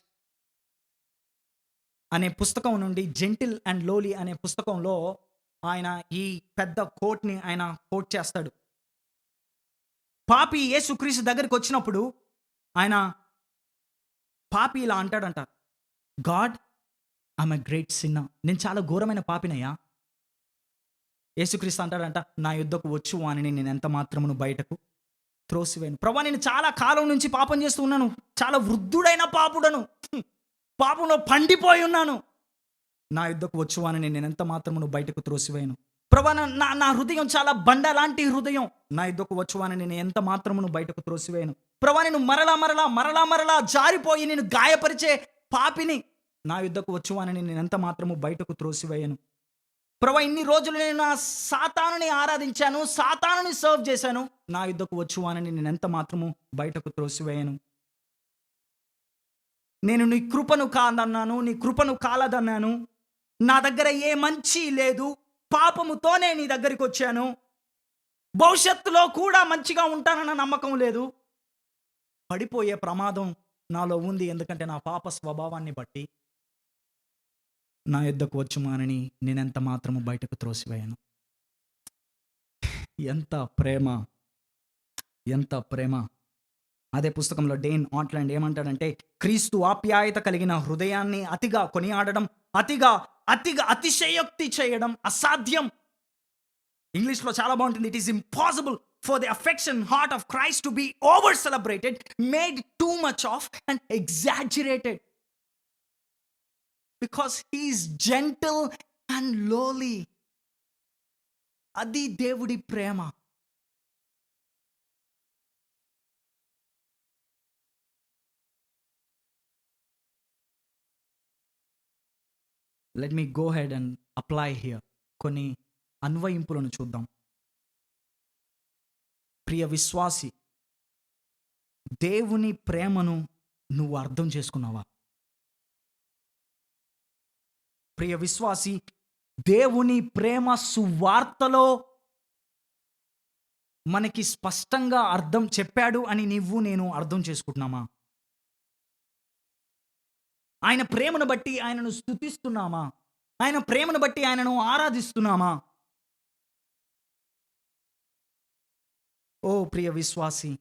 అనే పుస్తకం నుండి, జెంటిల్ అండ్ లోలీ అనే పుస్తకంలో ఆయన ఈ పెద్ద కోట్ని ఆయన కోట్ చేస్తాడు. పాపి యేసుక్రీస్తు దగ్గరికి వచ్చినప్పుడు ఆయన పాపి ఇలా అంటాడంట, God I'm a great sinner, నేను చాలా ఘోరమైన పాపినయ్యా. యేసుక్రీస్తు అంటాడంట, నా యుద్ధకు వచ్చు అని నేను ఎంత మాత్రమును బయటకు త్రోసివేయను. ప్రభా, నేను చాలా కాలం నుంచి పాపం చేస్తూ ఉన్నాను, చాలా వృద్ధుడైన పాపుడను, పాపంలో పండిపోయి ఉన్నాను. నా యుద్ధకు వచ్చు అని నేను ఎంత మాత్రమును బయటకు త్రోసివేయను. ప్రభా, నా హృదయం చాలా బండ లాంటి హృదయం, నా యుద్ధకు వచ్చు అని నేను ఎంత మాత్రమును బయటకు త్రోసివేయను. ప్రభా, నేను మరలా జారిపోయి నేను గాయపరిచే పాపిని, నా యుద్ధకు వచ్చు అని నేను ఎంత మాత్రము బయటకు త్రోసివేయను. ప్రభా, ఇన్ని రోజులు నేను నా సాతానుని ఆరాధించాను, సాతానుని సర్వ్ చేశాను, నా యుద్ధకు వచ్చు అని నేను ఎంత మాత్రము బయటకు త్రోసివేయను. నేను నీ కృపను కాదన్నాను, నీ కృపను కాలదన్నాను, నా దగ్గర ఏ మంచి లేదు, పాపముతోనే నీ దగ్గరికి వచ్చాను, భవిష్యత్తులో కూడా మంచిగా ఉంటానన్న నమ్మకం లేదు, పడిపోయే ప్రమాదం నాలో ఉంది, ఎందుకంటే నా పాప స్వభావాన్ని బట్టి నా యుద్ధకు వచ్చుమానని నేనెంత మాత్రము బయటకు త్రోసివేయను. ఎంత ప్రేమ, ఎంత ప్రేమ! అదే పుస్తకంలో డేన్ ఆట్లాండ్ ఏమంటాడంటే, క్రీస్తు ఆప్యాయత కలిగిన హృదయాన్ని అతిగా కొనియాడడం, అతిశయోక్తి చేయడం అసాధ్యం. ఇంగ్లీష్లో చాలా బాగుంటుంది. It is impossible for the affection heart of Christ to be over celebrated, made too much of and exaggerated, because he is gentle and lowly. అది దేవుడి ప్రేమ. Let me go ahead and apply here. కొన్ని అన్వయింపులను చూద్దాం. ప్రియ విశ్వాసి, దేవుని ప్రేమను నువ్వు అర్థం చేసుకున్నావా? ప్రియ విశ్వాసి, దేవుని ప్రేమ సువార్తలో మనకి స్పష్టంగా అర్థం చెప్పాడు అని నేను అర్థం చేసుకుంటున్నామా? ఆయన ప్రేమను బట్టి ఆయనను స్తుతిస్తున్నామా? ఆయన ప్రేమను బట్టి ఆయనను ఆరాధిస్తున్నామా? ఓ ప్రియ విశ్వాసి,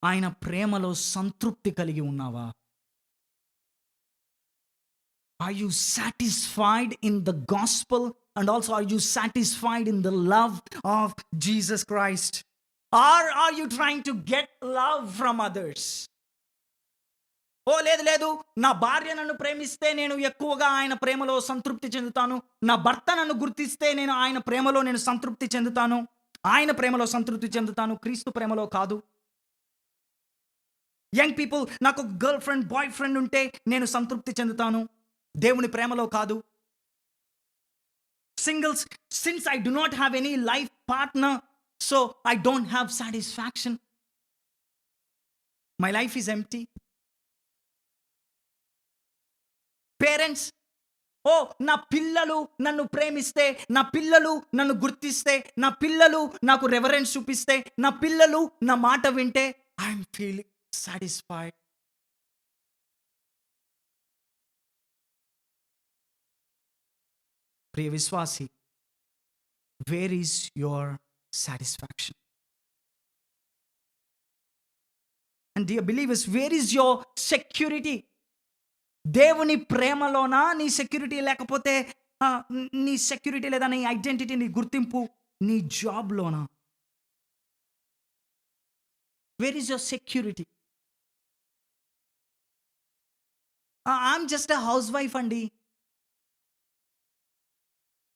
ఆయన ప్రేమలో సంతృప్తి కలిగి ఉన్నావా? Are you satisfied in the gospel, and also are you satisfied in the love of Jesus Christ? Or are you trying to get love from others? ఓ లేదు, నా భార్య నన్ను ప్రేమిస్తే నేను ఎక్కువగా ఆయన ప్రేమలో సంతృప్తి చెందుతాను, నా భర్త నన్ను గుర్తిస్తే నేను ఆయన ప్రేమలో నేను సంతృప్తి చెందుతాను, ఆయన ప్రేమలో సంతృప్తి చెందుతాను, క్రీస్తు ప్రేమలో కాదు. యంగ్ పీపుల్, నాకు గర్ల్ ఫ్రెండ్, బాయ్ ఫ్రెండ్ ఉంటే నేను సంతృప్తి చెందుతాను, దేవుని ప్రేమలో కాదు. Singles, since I do not have any life partner, so I don't have satisfaction, my life is empty. Parents, ఓ నా పిల్లలు నన్ను ప్రేమిస్తే, నా పిల్లలు నన్ను గుర్తిస్తే, నా పిల్లలు నాకు రెవరెన్స్ చూపిస్తే, నా పిల్లలు నా మాట వింటే ఐఎమ్ ఫీలింగ్ సాటిస్ఫైడ్. ప్రియ విశ్వాసి, where is your satisfaction. And dear believers, where is your security? దేవుని ప్రేమలోనా నీ సెక్యూరిటీ, లేకపోతే నీ సెక్యూరిటీ లేదా నీ ఐడెంటిటీ, నీ గుర్తింపు నీ జాబ్లోనా? Where is your security? I'm just a housewife అండి.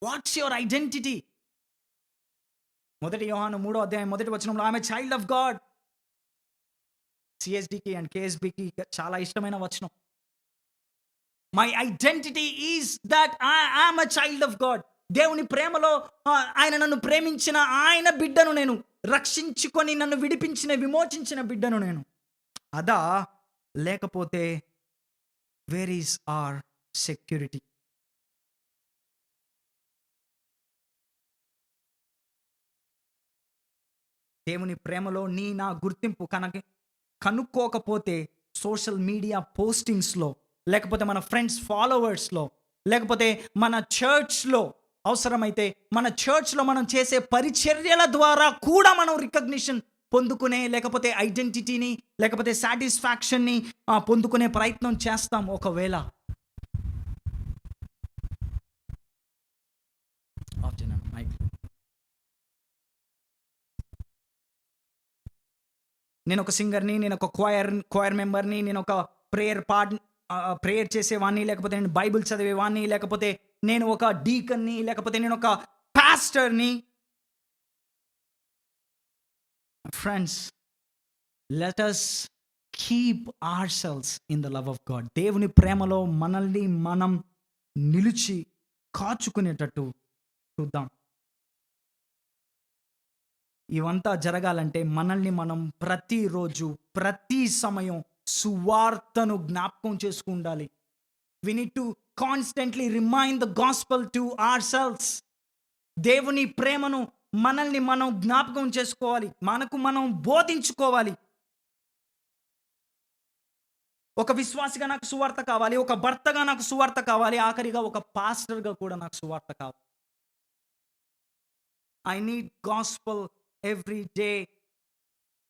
What's your identity? 1 యోహాను 3వ అధ్యాయం 1వ వచనంలో I'm a child of God. సిఎస్డికి అండ్ కేఎస్బికి చాలా ఇష్టమైన వచనం. My identity is that I am a child of God. దేవుని ప్రేమలో ఆయన నన్ను ప్రేమించిన ఆయన బిడ్డను నేను, రక్షించుకొని నన్ను విడిపించిన విమోచించిన బిడ్డను నేను. అదా లేకపోతే వేర్ ఈజ్ ఆర్ సెక్యూరిటీ? దేవుని ప్రేమలో నా గుర్తింపు కనుక్కోకపోతే సోషల్ మీడియా పోస్టింగ్స్లో, లేకపోతే మన ఫ్రెండ్స్ ఫాలోవర్స్లో, లేకపోతే మన చర్చ్లో, అవసరమైతే మన చర్చ్లో మనం చేసే పరిచర్యల ద్వారా కూడా మనం రికగ్నిషన్ పొందుకునే, లేకపోతే ఐడెంటిటీని, లేకపోతే సాటిస్ఫాక్షన్ని పొందుకునే ప్రయత్నం చేస్తాం. ఒకవేళ నేను ఒక సింగర్ని, నేను ఒక క్వైర్ మెంబర్ని, నేను ఒక ప్రేయర్ చేసేవాడిని, లేకపోతే నేను బైబిల్ చదివేవాడిని, లేకపోతే నేను ఒక డీకన్ని, లేకపోతే నేను ఒక పాస్టర్ని. Friends, let us keep ourselves in the love of God. దేవుని ప్రేమలో మనల్ని మనం నిలిచి కాచుకునేటట్టు చూద్దాం. ఇవంతా జరగాలంటే మనల్ని మనం ప్రతిరోజు, ప్రతి సమయం సువార్తను జ్ఞాపకం చేసుకుండాలి. We need to constantly remind the gospel to ourselves. దేవుని ప్రేమను మనల్ని మనం జ్ఞాపకం చేసుకోవాలి, మనకు మనం బోధించుకోవాలి. ఒక విశ్వాసిగా నాకు సువార్త కావాలి, ఒక భర్తగా నాకు సువార్త కావాలి, ఆఖరిగా ఒక పాస్టర్గా కూడా నాకు సువార్త కావాలి. I need gospel every day.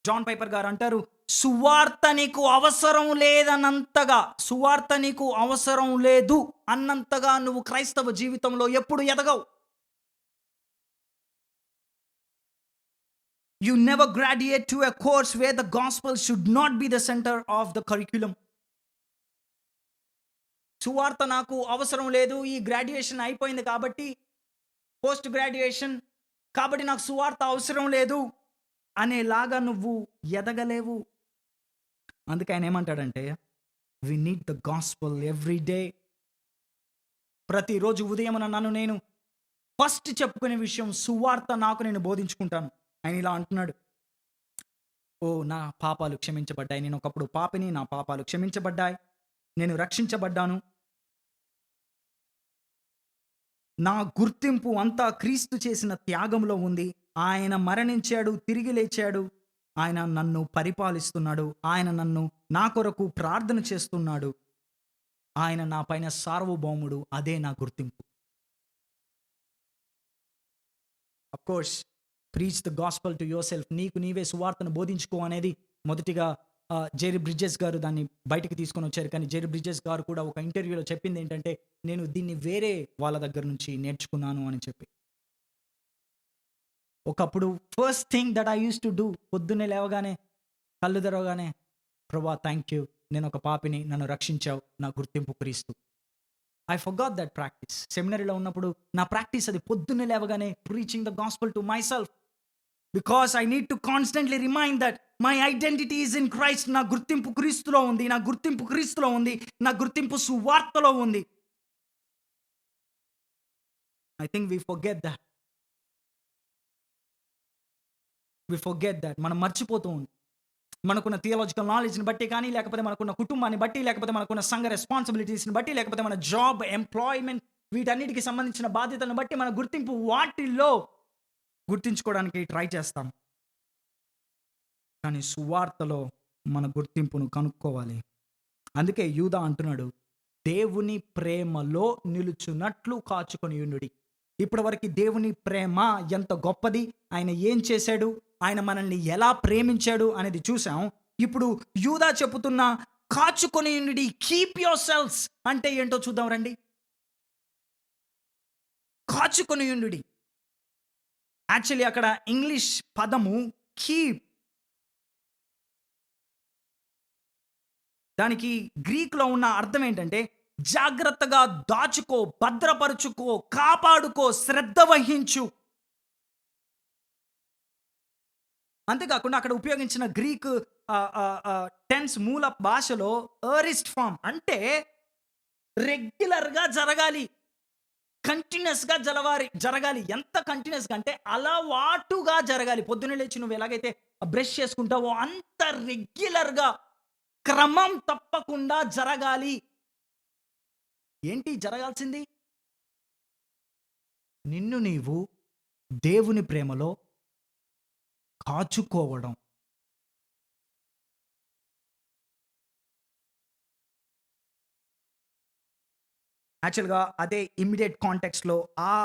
John Piper గారు అంటారు, సువార్త నీకు అవసరం లేదన్నంతగా, సువార్త నీకు అవసరం లేదు అన్నంతగా నువ్వు క్రైస్తవ జీవితంలో ఎప్పుడు ఎదగవు. You never graduate to a course where the gospel should not be the center of the curriculum. సువార్త నాకు అవసరం లేదు, ఈ గ్రాడ్యుయేషన్ అయిపోయింది కాబట్టి, పోస్ట్ గ్రాడ్యుయేషన్ కాబట్టి నాకు సువార్త అవసరం లేదు అనేలాగా నువ్వు ఎదగలేవు. అందుకే ఆయన ఏమంటాడంటే, we need the gospel every day. ప్రతిరోజు ఉదయం నన్ను నేను ఫస్ట్ చెప్పుకునే విషయం సువార్త నాకు నేను బోధించుకుంటాను. ఆయన ఇలా అంటున్నాడు, ఓ నా పాపాలు క్షమించబడ్డాయి, నేను ఒకప్పుడు పాపిని, నా పాపాలు క్షమించబడ్డాయి, నేను రక్షించబడ్డాను, నా గుర్తింపు అంతా క్రీస్తు చేసిన త్యాగంలో ఉంది. ఆయన మరణించాడు, తిరిగి లేచాడు, ఆయన నన్ను పరిపాలిస్తున్నాడు, ఆయన నన్ను నా కొరకు ప్రార్థన చేస్తున్నాడు, ఆయన నా పైన సార్వభౌముడు, అదే నా గుర్తింపు. Of course preach the gospel to your self. నీకు నీవే సువార్తను బోధించుకో అనేది మొదటిగా జెర్రీ బ్రిడ్జెస్ గారు దాన్ని బయటకు తీసుకొని వచ్చారు. కానీ జెర్రీ బ్రిడ్జెస్ గారు కూడా ఒక ఇంటర్వ్యూలో చెప్పింది ఏంటంటే, నేను దీన్ని వేరే వాళ్ళ దగ్గర నుంచి నేర్చుకున్నాను అని చెప్పి. ఒకప్పుడు first thing that I use to do, పొద్దున్నే లేవగానే కళ్ళు తెరవగానే, ప్రభా థ్యాంక్ యూ, నేను ఒక పాపిని, నన్ను రక్షించావు, నా గుర్తింపు Kristu. I forgot that practice. సెమినరీలో ఉన్నప్పుడు నా ప్రాక్టీస్ అది, పొద్దున్నే లేవగానే preaching the gospel to my self, because I need to constantly remind that my identity is in Christ. నా గుర్తింపు క్రీస్తులో ఉంది, నా గుర్తింపు క్రీస్తులో ఉంది, నా గుర్తింపు సువార్తలో ఉంది. I think we forget that. మనం మర్చిపోతూ ఉంది. మనకున్న థియాలజికల్ నాలెడ్జ్ని బట్టి కానీ, లేకపోతే మనకున్న కుటుంబాన్ని బట్టి, లేకపోతే మనకున్న సంఘ రెస్పాన్సిబిలిటీస్ని బట్టి, లేకపోతే మన జాబ్, ఎంప్లాయ్మెంట్, వీటన్నిటికి సంబంధించిన బాధ్యతలను బట్టి మన గుర్తింపు వాటిల్లో గుర్తించుకోవడానికి ట్రై చేస్తాం. కానీ సువార్తలో మన గుర్తింపును కనుక్కోవాలి. అందుకే యూదా అంటున్నాడు, దేవుని ప్రేమలో నిలుచున్నట్లు కాచుకొని యుండుడి. ఇప్పటి వరకు దేవుని ప్రేమ ఎంత గొప్పది, ఆయన ఏం చేశాడు, ఆయన మనల్ని ఎలా ప్రేమించాడు అనేది చూసాం. ఇప్పుడు యూదా చెప్పుతున్న కాచుకొని ఉండి, కీప్ యువర్ సెల్స్ అంటే ఏంటో చూద్దాం రండి. కాచుకొని ఉండుడి. యాక్చువల్లీ అక్కడ ఇంగ్లీష్ పదము కీప్, దానికి గ్రీక్‌లో ఉన్న అర్థం ఏంటంటే జాగ్రత్తగా దాచుకో, భద్రపరుచుకో, కాపాడుకో, శ్రద్ధ వహించు. అంతేకాకుండా అక్కడ ఉపయోగించిన గ్రీక్ టెన్స్ మూల భాషలో ఎరిస్ట్ ఫార్మ్ అంటే రెగ్యులర్‌గా జరగాలి. కంటిన్యూయస్‌గా జరగాలి. ఎంత కంటిన్యూయస్‌గా అంటే అలవాటుగా జరగాలి. పొద్దున్నే లేచి నువ్వు ఎలాగైతే బ్రష్ చేసుకుంటావో అంత రెగ్యులర్‌గా, క్రమం తప్పకుండా జరగాలి. ఏంటి జరగాల్సింది? నిన్ను నీవు దేవుని ప్రేమలో కాచుకోవడం. యాక్చువల్‌గా అదే ఇమ్మీడియేట్ కాంటెక్స్ట్‌లో ఆ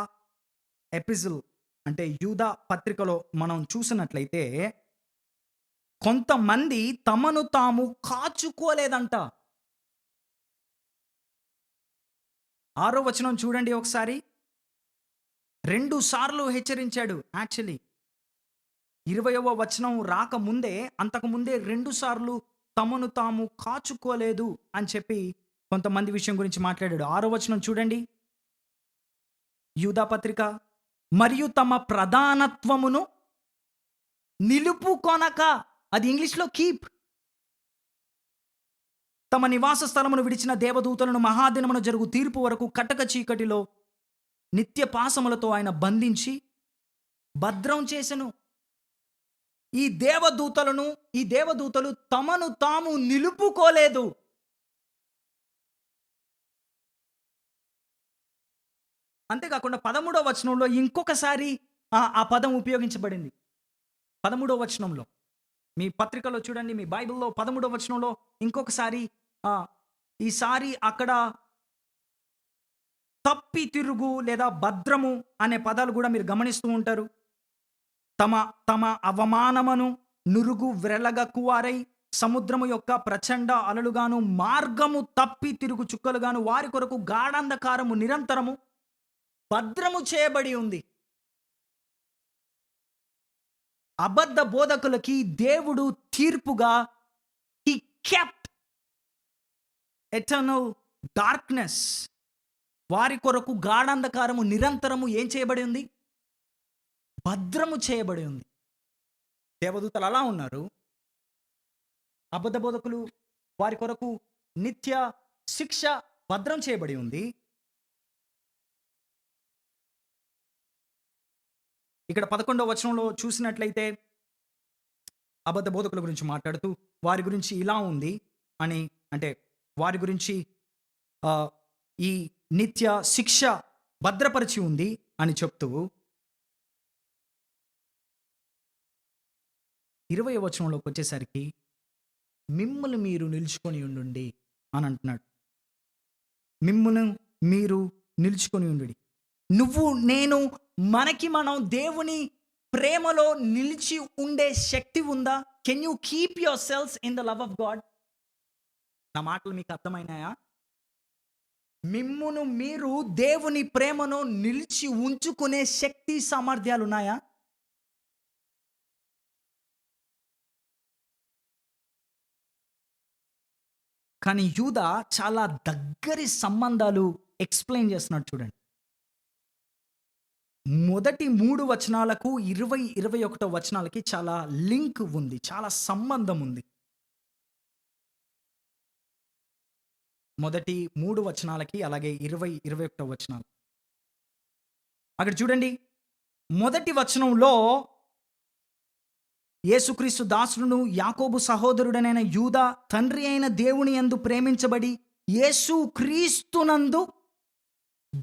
ఎపిజిల్ అంటే యూదా పత్రికలో మనం చూసినట్లయితే కొంతమంది తమను తాము కాచుకోలేదంట. 6వ వచనం చూడండి ఒకసారి. 2 సార్లు హెచ్చరించాడు. యాక్చువల్లీ 20వ వచనం రాకముందే, అంతకుముందే 2 సార్లు తమను తాము కాచుకోలేదు అని చెప్పి కొంతమంది విషయం గురించి మాట్లాడాడు. 6వ వచనం చూడండి. యూదా పత్రిక, మరియు తమ ప్రధానత్వమును నిలుపుకొనక, అది ఇంగ్లీష్‌లో కీప్, తమ నివాస స్థలమును విడిచిన దేవదూతలను మహాదినమున జరుగు తీర్పు వరకు కటక చీకటిలో నిత్య పాశములతో ఆయన బంధించి భద్రం చేసెను. ఈ దేవదూతలు తమను తాము నిలుపుకోలేదు. అంతేకాకుండా 13వ వచనంలో ఇంకొకసారి ఆ పదం ఉపయోగించబడింది. 13వ వచనంలో మీ పత్రికలో చూడండి, మీ బైబిల్‌లో 13వ వచనంలో ఇంకొకసారి ఈసారి అక్కడ తప్పి తిరుగు లేదా భద్రము అనే పదాలు కూడా మీరు గమనిస్తూ ఉంటారు. తమ అవమానమును నురుగు వ్రెలగక్కువారై సముద్రము యొక్క ప్రచండ అలలుగాను మార్గము తప్పి తిరుగు చుక్కలుగాను వారి కొరకు గాఢాంధకారము నిరంతరము భద్రము చేయబడి ఉంది. అబద్ధ బోధకులకి దేవుడు తీర్పుగా హి కెప్ట్ ఎటర్నల్ డార్క్నెస్, వారి కొరకు గాఢాంధకారము నిరంతరము ఏం చేయబడి ఉంది? భద్రము చేయబడి ఉంది. దేవదూతలు అలా ఉన్నారు. అబద్ధ బోధకులు, వారి కొరకు నిత్య శిక్ష భద్రం చేయబడి ఉంది. ఇక్కడ 11వ వచనంలో చూసినట్లయితే అబద్ధ బోధకుల గురించి మాట్లాడుతూ వారి గురించి ఇలా ఉంది అని, అంటే వారి గురించి ఈ నిత్య శిక్ష భద్రపరిచి ఉంది అని చెప్తూ 20వ వచనంలోకి వచ్చేసరికి మిమ్మల్ని మీరు నిలుచుకొని ఉండుండి అని అంటున్నాడు. మిమ్మును మీరు నిలుచుకొని ఉండుడి. నువ్వు నేను మనం దేవుని ప్రేమలో నిలిచి ఉండే శక్తి ఉందా? Can you keep yourselves in the love of God? నా మాటలు మీకు అర్థమైనాయా? మిమ్మును మీరు దేవుని ప్రేమను నిలిచి ఉంచుకునే శక్తి సామర్థ్యాలు ఉన్నాయా? కానీ యూదా చాలా దగ్గరి సంబంధాలు ఎక్స్ప్లెయిన్ చేస్తున్నాడు చూడండి. మొదటి 3 వచనాలకు 20, 21 వచనాలకి చాలా లింక్ ఉంది, చాలా సంబంధం ఉంది. మొదటి 3 వచనాలకి అలాగే 20, 21 వచనాలు. అక్కడ చూడండి, మొదటి వచనంలో యేసుక్రీస్తు దాసుడును యాకోబు సహోదరుడనైన యూదా తండ్రి అయిన దేవుని యందు ప్రేమించబడి యేసుక్రీస్తునందు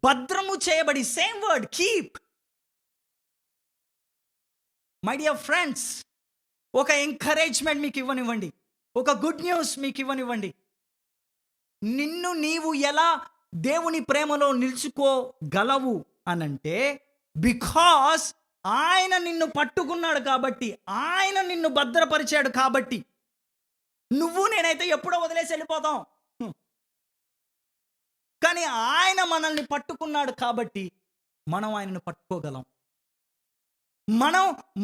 భద్రము చేయబడి, same word keep. My dear friends, ఒక ఎంకరేజ్మెంట్ మీకు ఇవ్వనివ్వండి, ఒక గుడ్ న్యూస్ మీకు ఇవ్వనివ్వండి. నిన్ను నీవు ఎలా దేవుని ప్రేమలో నిలుచుకోగలవు అనంటే, బికాస్ ఆయన నిన్ను పట్టుకున్నాడు కాబట్టి, ఆయన నిన్ను భద్రపరిచాడు కాబట్టి, నువ్వు నేనైతే ఎప్పుడో వదిలేసి వెళ్ళిపోతాం. కానీ ఆయన మనల్ని పట్టుకున్నాడు కాబట్టి మనం ఆయనను పట్టుకోగలం.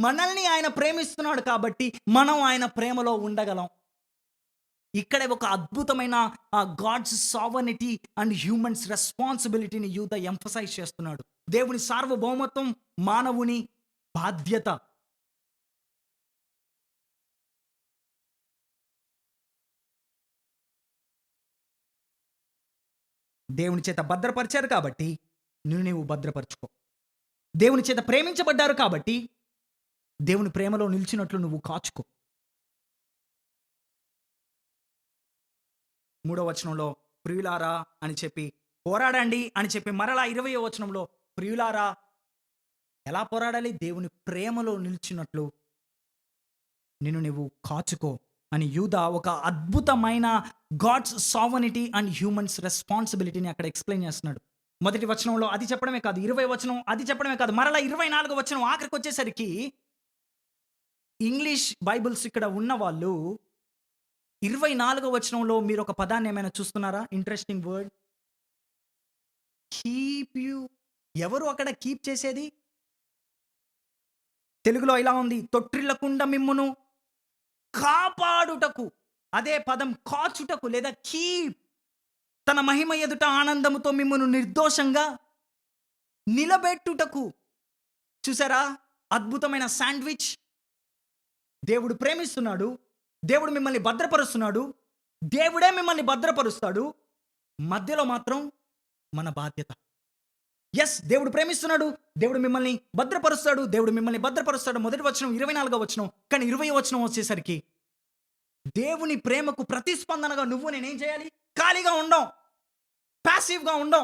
మనల్ని ఆయన ప్రేమిస్తున్నాడు కాబట్టి మనం ఆయన ప్రేమలో ఉండగలం. ఇక్కడే ఒక అద్భుతమైన గాడ్స్ సావర్నిటీ అండ్ హ్యూమన్స్ రెస్పాన్సిబిలిటీని యూదా ఎంఫసైజ్ చేస్తున్నాడు. దేవుని సార్వభౌమత్వం, మానవుని బాధ్యత. దేవుని చేత భద్రపరిచారు కాబట్టి నీవు భద్రపరచుకో. దేవుని చేత ప్రేమించబడ్డారు కాబట్టి దేవుని ప్రేమలో నిలిచినట్లు నువ్వు కాచుకో. 3వ వచనంలో ప్రియులారా అని చెప్పి, పోరాడండి అని చెప్పి, మరలా 20వ వచనంలో ప్రియులారా ఎలా పోరాడాలి? దేవుని ప్రేమలో నిలిచినట్లు నిన్ను నువ్వు కాచుకో అని యూదా ఒక అద్భుతమైన గాడ్స్ సావర్నిటీ అండ్ హ్యూమన్స్ రెస్పాన్సిబిలిటీని అక్కడ ఎక్స్ప్లెయిన్ చేస్తున్నాడు. మొదటి వచనంలో అది చెప్పడమే కాదు, 20వ వచనం అది చెప్పడమే కాదు, మరలా 24వ వచనం ఆఖరికి వచ్చేసరికి ఇంగ్లీష్ బైబిల్స్ ఇక్కడ ఉన్న వాళ్ళు 24వ వచనంలో మీరు ఒక పదాన్ని ఏమైనా చూస్తున్నారా? Interesting word, keep you. ఎవరు అక్కడ కీప్ చేసేది? తెలుగులో ఇలా ఉంది, తొట్టిల్లకుండా మిమ్మును కాపాడుటకు. అదే పదం కాచుటకు లేదా కీప్. తన మహిమ ఎదుట ఆనందముతో మిమ్మును నిర్దోషంగా నిలబెట్టుటకు. చూసారా అద్భుతమైన శాండ్విచ్? దేవుడు ప్రేమిస్తున్నాడు, దేవుడు మిమ్మల్ని భద్రపరుస్తున్నాడు, దేవుడే మిమ్మల్ని భద్రపరుస్తాడు. మధ్యలో మాత్రం మన బాధ్యత. ఎస్, దేవుడు ప్రేమిస్తున్నాడు, దేవుడు మిమ్మల్ని భద్రపరుస్తాడు, దేవుడు మిమ్మల్ని భద్రపరుస్తాడు. మొదటి వచనం 24వ వచనం. కానీ 20వ వచనం వచ్చేసరికి దేవుని ప్రేమకు ప్రతిస్పందనగా నువ్వు నేనేం చేయాలి? ఖాళీగా ఉండం, ప్యాసివ్గా ఉండం.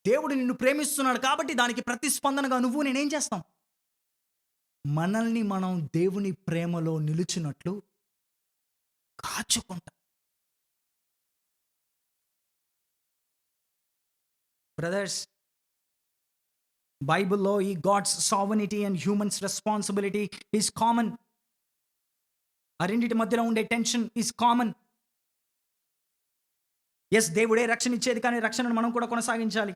దేవుడు నిన్ను ప్రేమిస్తున్నాడు కాబట్టి దానికి ప్రతిస్పందనగా నువ్వు నేనేం చేస్తాం? మనల్ని మనం దేవుని ప్రేమలో నిలుచున్నట్లు కాచుకుంటాం. బ్రదర్స్, బైబిల్లో ఈ God's sovereignty and humans responsibility is common. ఆ రెండింటి మధ్యలో ఉండే టెన్షన్ ఈజ్ కామన్. ఎస్, దేవుడే రక్షణ ఇచ్చేది, కానీ రక్షణను మనం కూడా కొనసాగించాలి.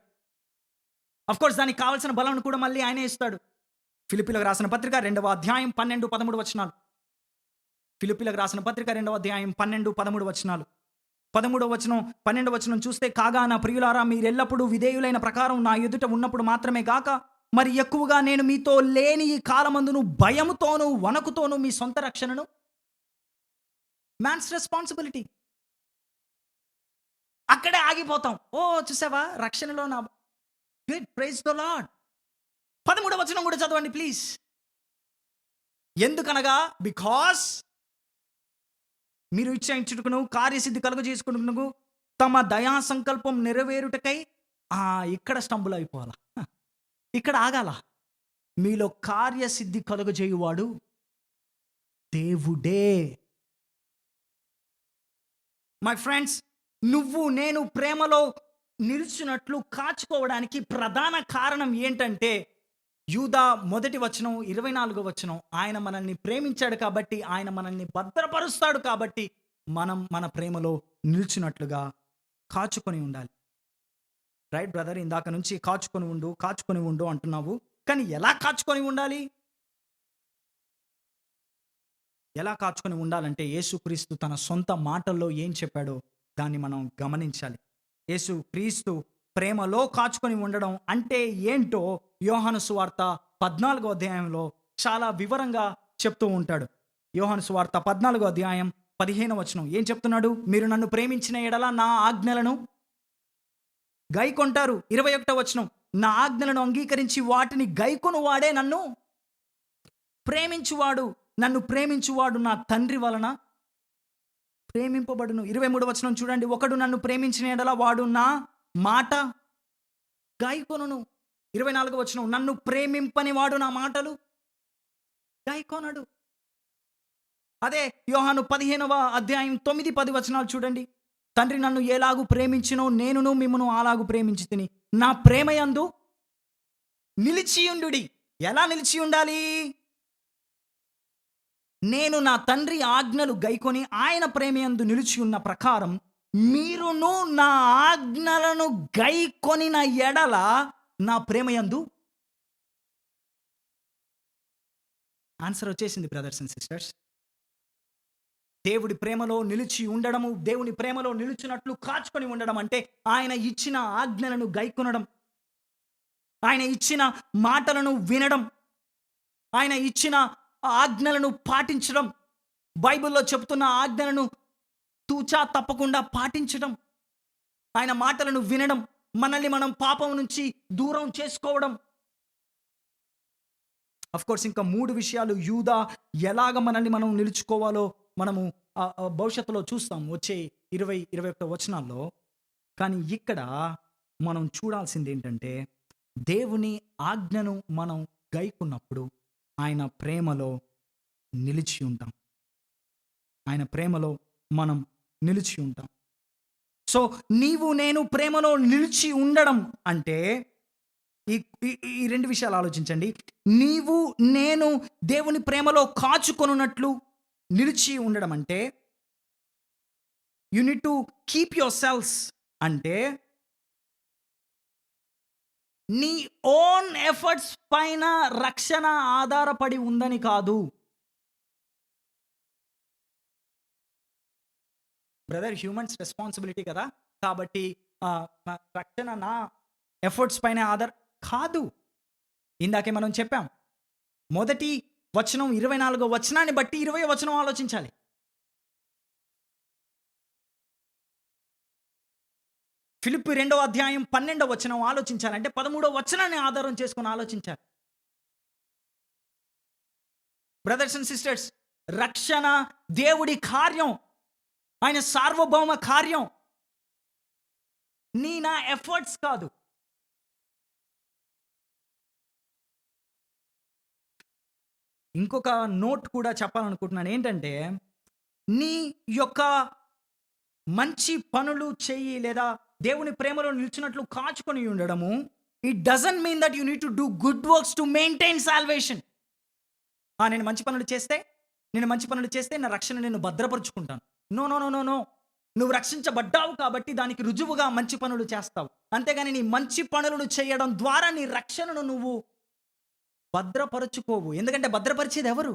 అఫ్కోర్స్ దానికి కావాల్సిన బలం కూడా మళ్ళీ ఆయనే ఇస్తాడు. ఫిలిప్పీలకు రాసిన పత్రిక 2వ అధ్యాయం 12, 13 వచనాలు. ఫిలిప్పీలకు రాసిన పత్రిక 2వ అధ్యాయం 12, 13 వచనాలు. 13వ వచనం 12వ వచనం చూస్తే, కాగా నా ప్రియులారా మీరెల్లప్పుడూ విధేయులైన ప్రకారం నా ఎదుట ఉన్నప్పుడు మాత్రమే గాక మరి ఎక్కువగా నేను మీతో లేని ఈ కాలమందును భయముతోనూ వణకుతోనూ మీ సొంత రక్షణను. Man's responsibility. అక్కడే ఆగిపోతాం. ఓ చూసావా రక్షణలో నా గుడ్, ప్రైజ్ ద లార్డ్. 13వ వచనం కూడా చదవండి ప్లీజ్. ఎందుకనగా బికాస్ మీరు ఇచ్చేయించుటకును కార్యసిద్ధి కలుగజేసుకును తమ దయా సంకల్పం నెరవేరుటకై. ఇక్కడ స్టంబుల్ అయిపోవాలా, ఇక్కడ ఆగాల. మీలో కార్యసిద్ధి కలుగజేయువాడు దేవుడే. మై ఫ్రెండ్స్, నువ్వు నేను ప్రేమలో నిలిచినట్లు కాచుకోవడానికి ప్రధాన కారణం ఏంటంటే యూదా మొదటి వచనం 24వ వచనం. ఆయన మనల్ని ప్రేమించాడు కాబట్టి, ఆయన మనల్ని భద్రపరుస్తాడు కాబట్టి మనం మన ప్రేమలో నిలిచినట్లుగా కాచుకొని ఉండాలి. రైట్ బ్రదర్, ఇందాక నుంచి కాచుకొని ఉండు అంటున్నావు, కానీ ఎలా కాచుకొని ఉండాలి? ఎలా కాచుకొని ఉండాలంటే యేసుక్రీస్తు తన సొంత మాటల్లో ఏం చెప్పాడో దాన్ని మనం గమనించాలి. యేసుక్రీస్తు ప్రేమలో కాచుకొని ఉండడం అంటే ఏంటో యోహాను సువార్త 14వ అధ్యాయంలో చాలా వివరంగా చెప్తూ ఉంటాడు. యోహాను సువార్త 14వ అధ్యాయం 15వ వచనం ఏం చెప్తున్నాడు? మీరు నన్ను ప్రేమించిన ఎడల నా ఆజ్ఞలను గైకొంటారు. 21వ వచనం, నా ఆజ్ఞలను అంగీకరించి వాటిని గైకొను వాడే నన్ను ప్రేమించువాడు. నన్ను ప్రేమించువాడు నా తండ్రి వలన ప్రేమింపబడును. 23వ వచనం చూడండి, ఒకడు నన్ను ప్రేమించిన ఎడల వాడు నా మాట గైకొనును. 24వ వచనం, నన్ను ప్రేమింపని వాడు నా మాటలు గైకొనడు. అదే యోహాను 15వ అధ్యాయం 9, 10 వచనాలు చూడండి. తండ్రి నన్ను ఎలాగూ ప్రేమించినో నేనును మిమ్మును అలాగూ ప్రేమించి తిని నా ప్రేమయందు నిలిచియుండుడి. ఎలా నిలిచి ఉండాలి? నేను నా తండ్రి ఆజ్ఞలు గైకొని ఆయన ప్రేమయందు నిలిచి ఉన్న ప్రకారం మీరును నా ఆజ్ఞలను గైకొనిన ఎడల నా ప్రేమయందు ఆన్సర్ వచ్చేసింది బ్రదర్స్ అండ్ సిస్టర్స్. దేవుడి ప్రేమలో నిలిచి ఉండడము, దేవుని ప్రేమలో నిలిచినట్లు కాచుకొని ఉండడం అంటే ఆయన ఇచ్చిన ఆజ్ఞలను గైకొనడం, ఆయన ఇచ్చిన మాటలను వినడం, ఆయన ఇచ్చిన ఆజ్ఞలను పాటించడం, బైబిల్లో చెప్తున్న ఆజ్ఞలను తూచా తప్పకుండా పాటించడం, ఆయన మాటలను వినడం, మనల్ని మనం పాపం నుంచి దూరం చేసుకోవడం. కోర్స్ ఇంకా 3 విషయాలు యూదా ఎలాగ మనల్ని మనం నిలుచుకోవాలో మనము భవిష్యత్తులో చూస్తాం వచ్చే 20-21 వచనాల్లో. కానీ ఇక్కడ మనం చూడాల్సింది ఏంటంటే దేవుని ఆజ్ఞను మనం గైకున్నప్పుడు ఆయన ప్రేమలో నిలిచి ఉంటాం. ఆయన ప్రేమలో మనం నిలిచి ఉంటాం. సో నీవు నేను ప్రేమలో నిలిచి ఉండడం అంటే ఈ 2 విషయాలు ఆలోచించండి. నీవు నేను దేవుని ప్రేమలో కాచుకొనున్నట్లు నిలిచి ఉండడం అంటే you need to keep your shelves అంటే నీ ఓన్ ఎఫర్ట్స్ పైన రక్షణ ఆధారపడి ఉందని కాదు. బ్రదర్, హ్యూమన్స్ రెస్పాన్సిబిలిటీ కదా, కాబట్టి రక్షణ నా ఎఫర్ట్స్ పైన కాదు. ఇందాకే మనం చెప్పాం, మొదటి వచనం 24వ వచనాన్ని బట్టి 20వ వచనం ఆలోచించాలి. ఫిలిప్పీ 2వ అధ్యాయం 12వ వచనం ఆలోచించాలంటే 13వ వచనాన్ని ఆధారం చేసుకొని ఆలోచించాలి. బ్రదర్స్ అండ్ సిస్టర్స్, రక్షణ దేవుడి కార్యం, ఆయన సార్వభౌమ కార్యం, నా ఎఫర్ట్స్ కాదు. ఇంకొక నోట్ కూడా చెప్పాలనుకుంటున్నాను. ఏంటంటే నీ యొక్క మంచి పనులు చెయ్యి లేదా దేవుని ప్రేమలో నిలిచినట్లు కాచుకొని ఉండడము, it doesn't mean that you need to do good works to maintain salvation. నేను మంచి పనులు చేస్తే నా రక్షణ నేను భద్రపరుచుకుంటాను. No no no no no నువ్వు రక్షించబడ్డావు కాబట్టి దానికి రుజువుగా మంచి పనులు చేస్తావు. అంతేగాని నీ మంచి పనులను చేయడం ద్వారా నీ రక్షణను నువ్వు భద్రపరచుకోవు. ఎందుకంటే భద్రపరిచేది ఎవరు?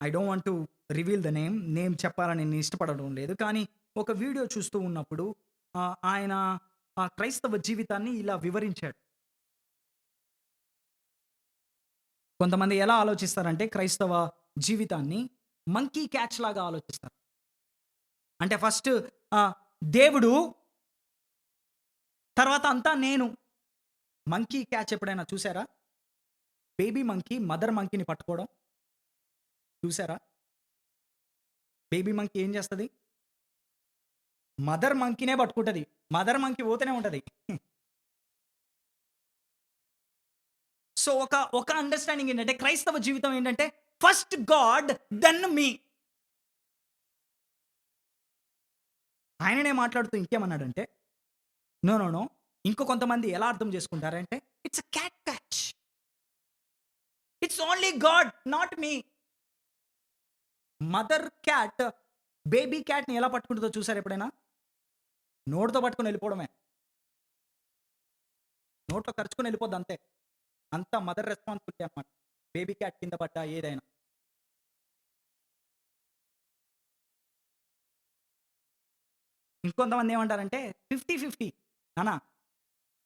I don't want to reveal the name చెప్పాలని నేను ఇష్టపడడం లేదు. కానీ ఒక వీడియో చూస్తూ ఉన్నప్పుడు ఆయన క్రైస్తవ జీవితాన్ని ఇలా వివరించాడు. కొంతమంది ఎలా ఆలోచిస్తారంటే క్రైస్తవ జీవితాన్ని మంకీ క్యాచ్ లాగా ఆలోచిస్తారు. అంటే ఫస్ట్ దేవుడు, తర్వాత అంతా నేను. మంకీ క్యాచ్ ఎప్పుడైనా చూసారా? బేబీ మంకీ మదర్ మంకీని పట్టుకోవడం చూసారా? బేబీ మంకీ ఏం చేస్తుంది? మదర్ మంకీనే పట్టుకుంటుంది. మదర్ మంకీ పోతూనే ఉంటుంది. సో ఒక అండర్స్టాండింగ్ ఏంటంటే క్రైస్తవ జీవితం ఏంటంటే ఫస్ట్ గాడ్ దెన్ మీ. ఆయననే మాట్లాడుతూ ఇంకేమన్నాడంటే నో నో నో ఇంకో కొంతమంది ఎలా అర్థం చేసుకుంటారంటే it's a cat catch, it's only God not me. Mother cat baby cat ఎలా పట్టుకుంటుందో చూసారు ఎప్పుడైనా? నోటితో పట్టుకుని వెళ్ళిపోవడమే, నోట్లో ఖర్చుకొని వెళ్ళిపోద్ది అంతే. అంతా మదర్ రెస్పాన్సిబిలిటీ అన్నమాట. బేబీ క్యాట్ కింద పడ్డా ఏదైనా. ఇంకొంతమంది ఏమంటారంటే 50-50 అనా,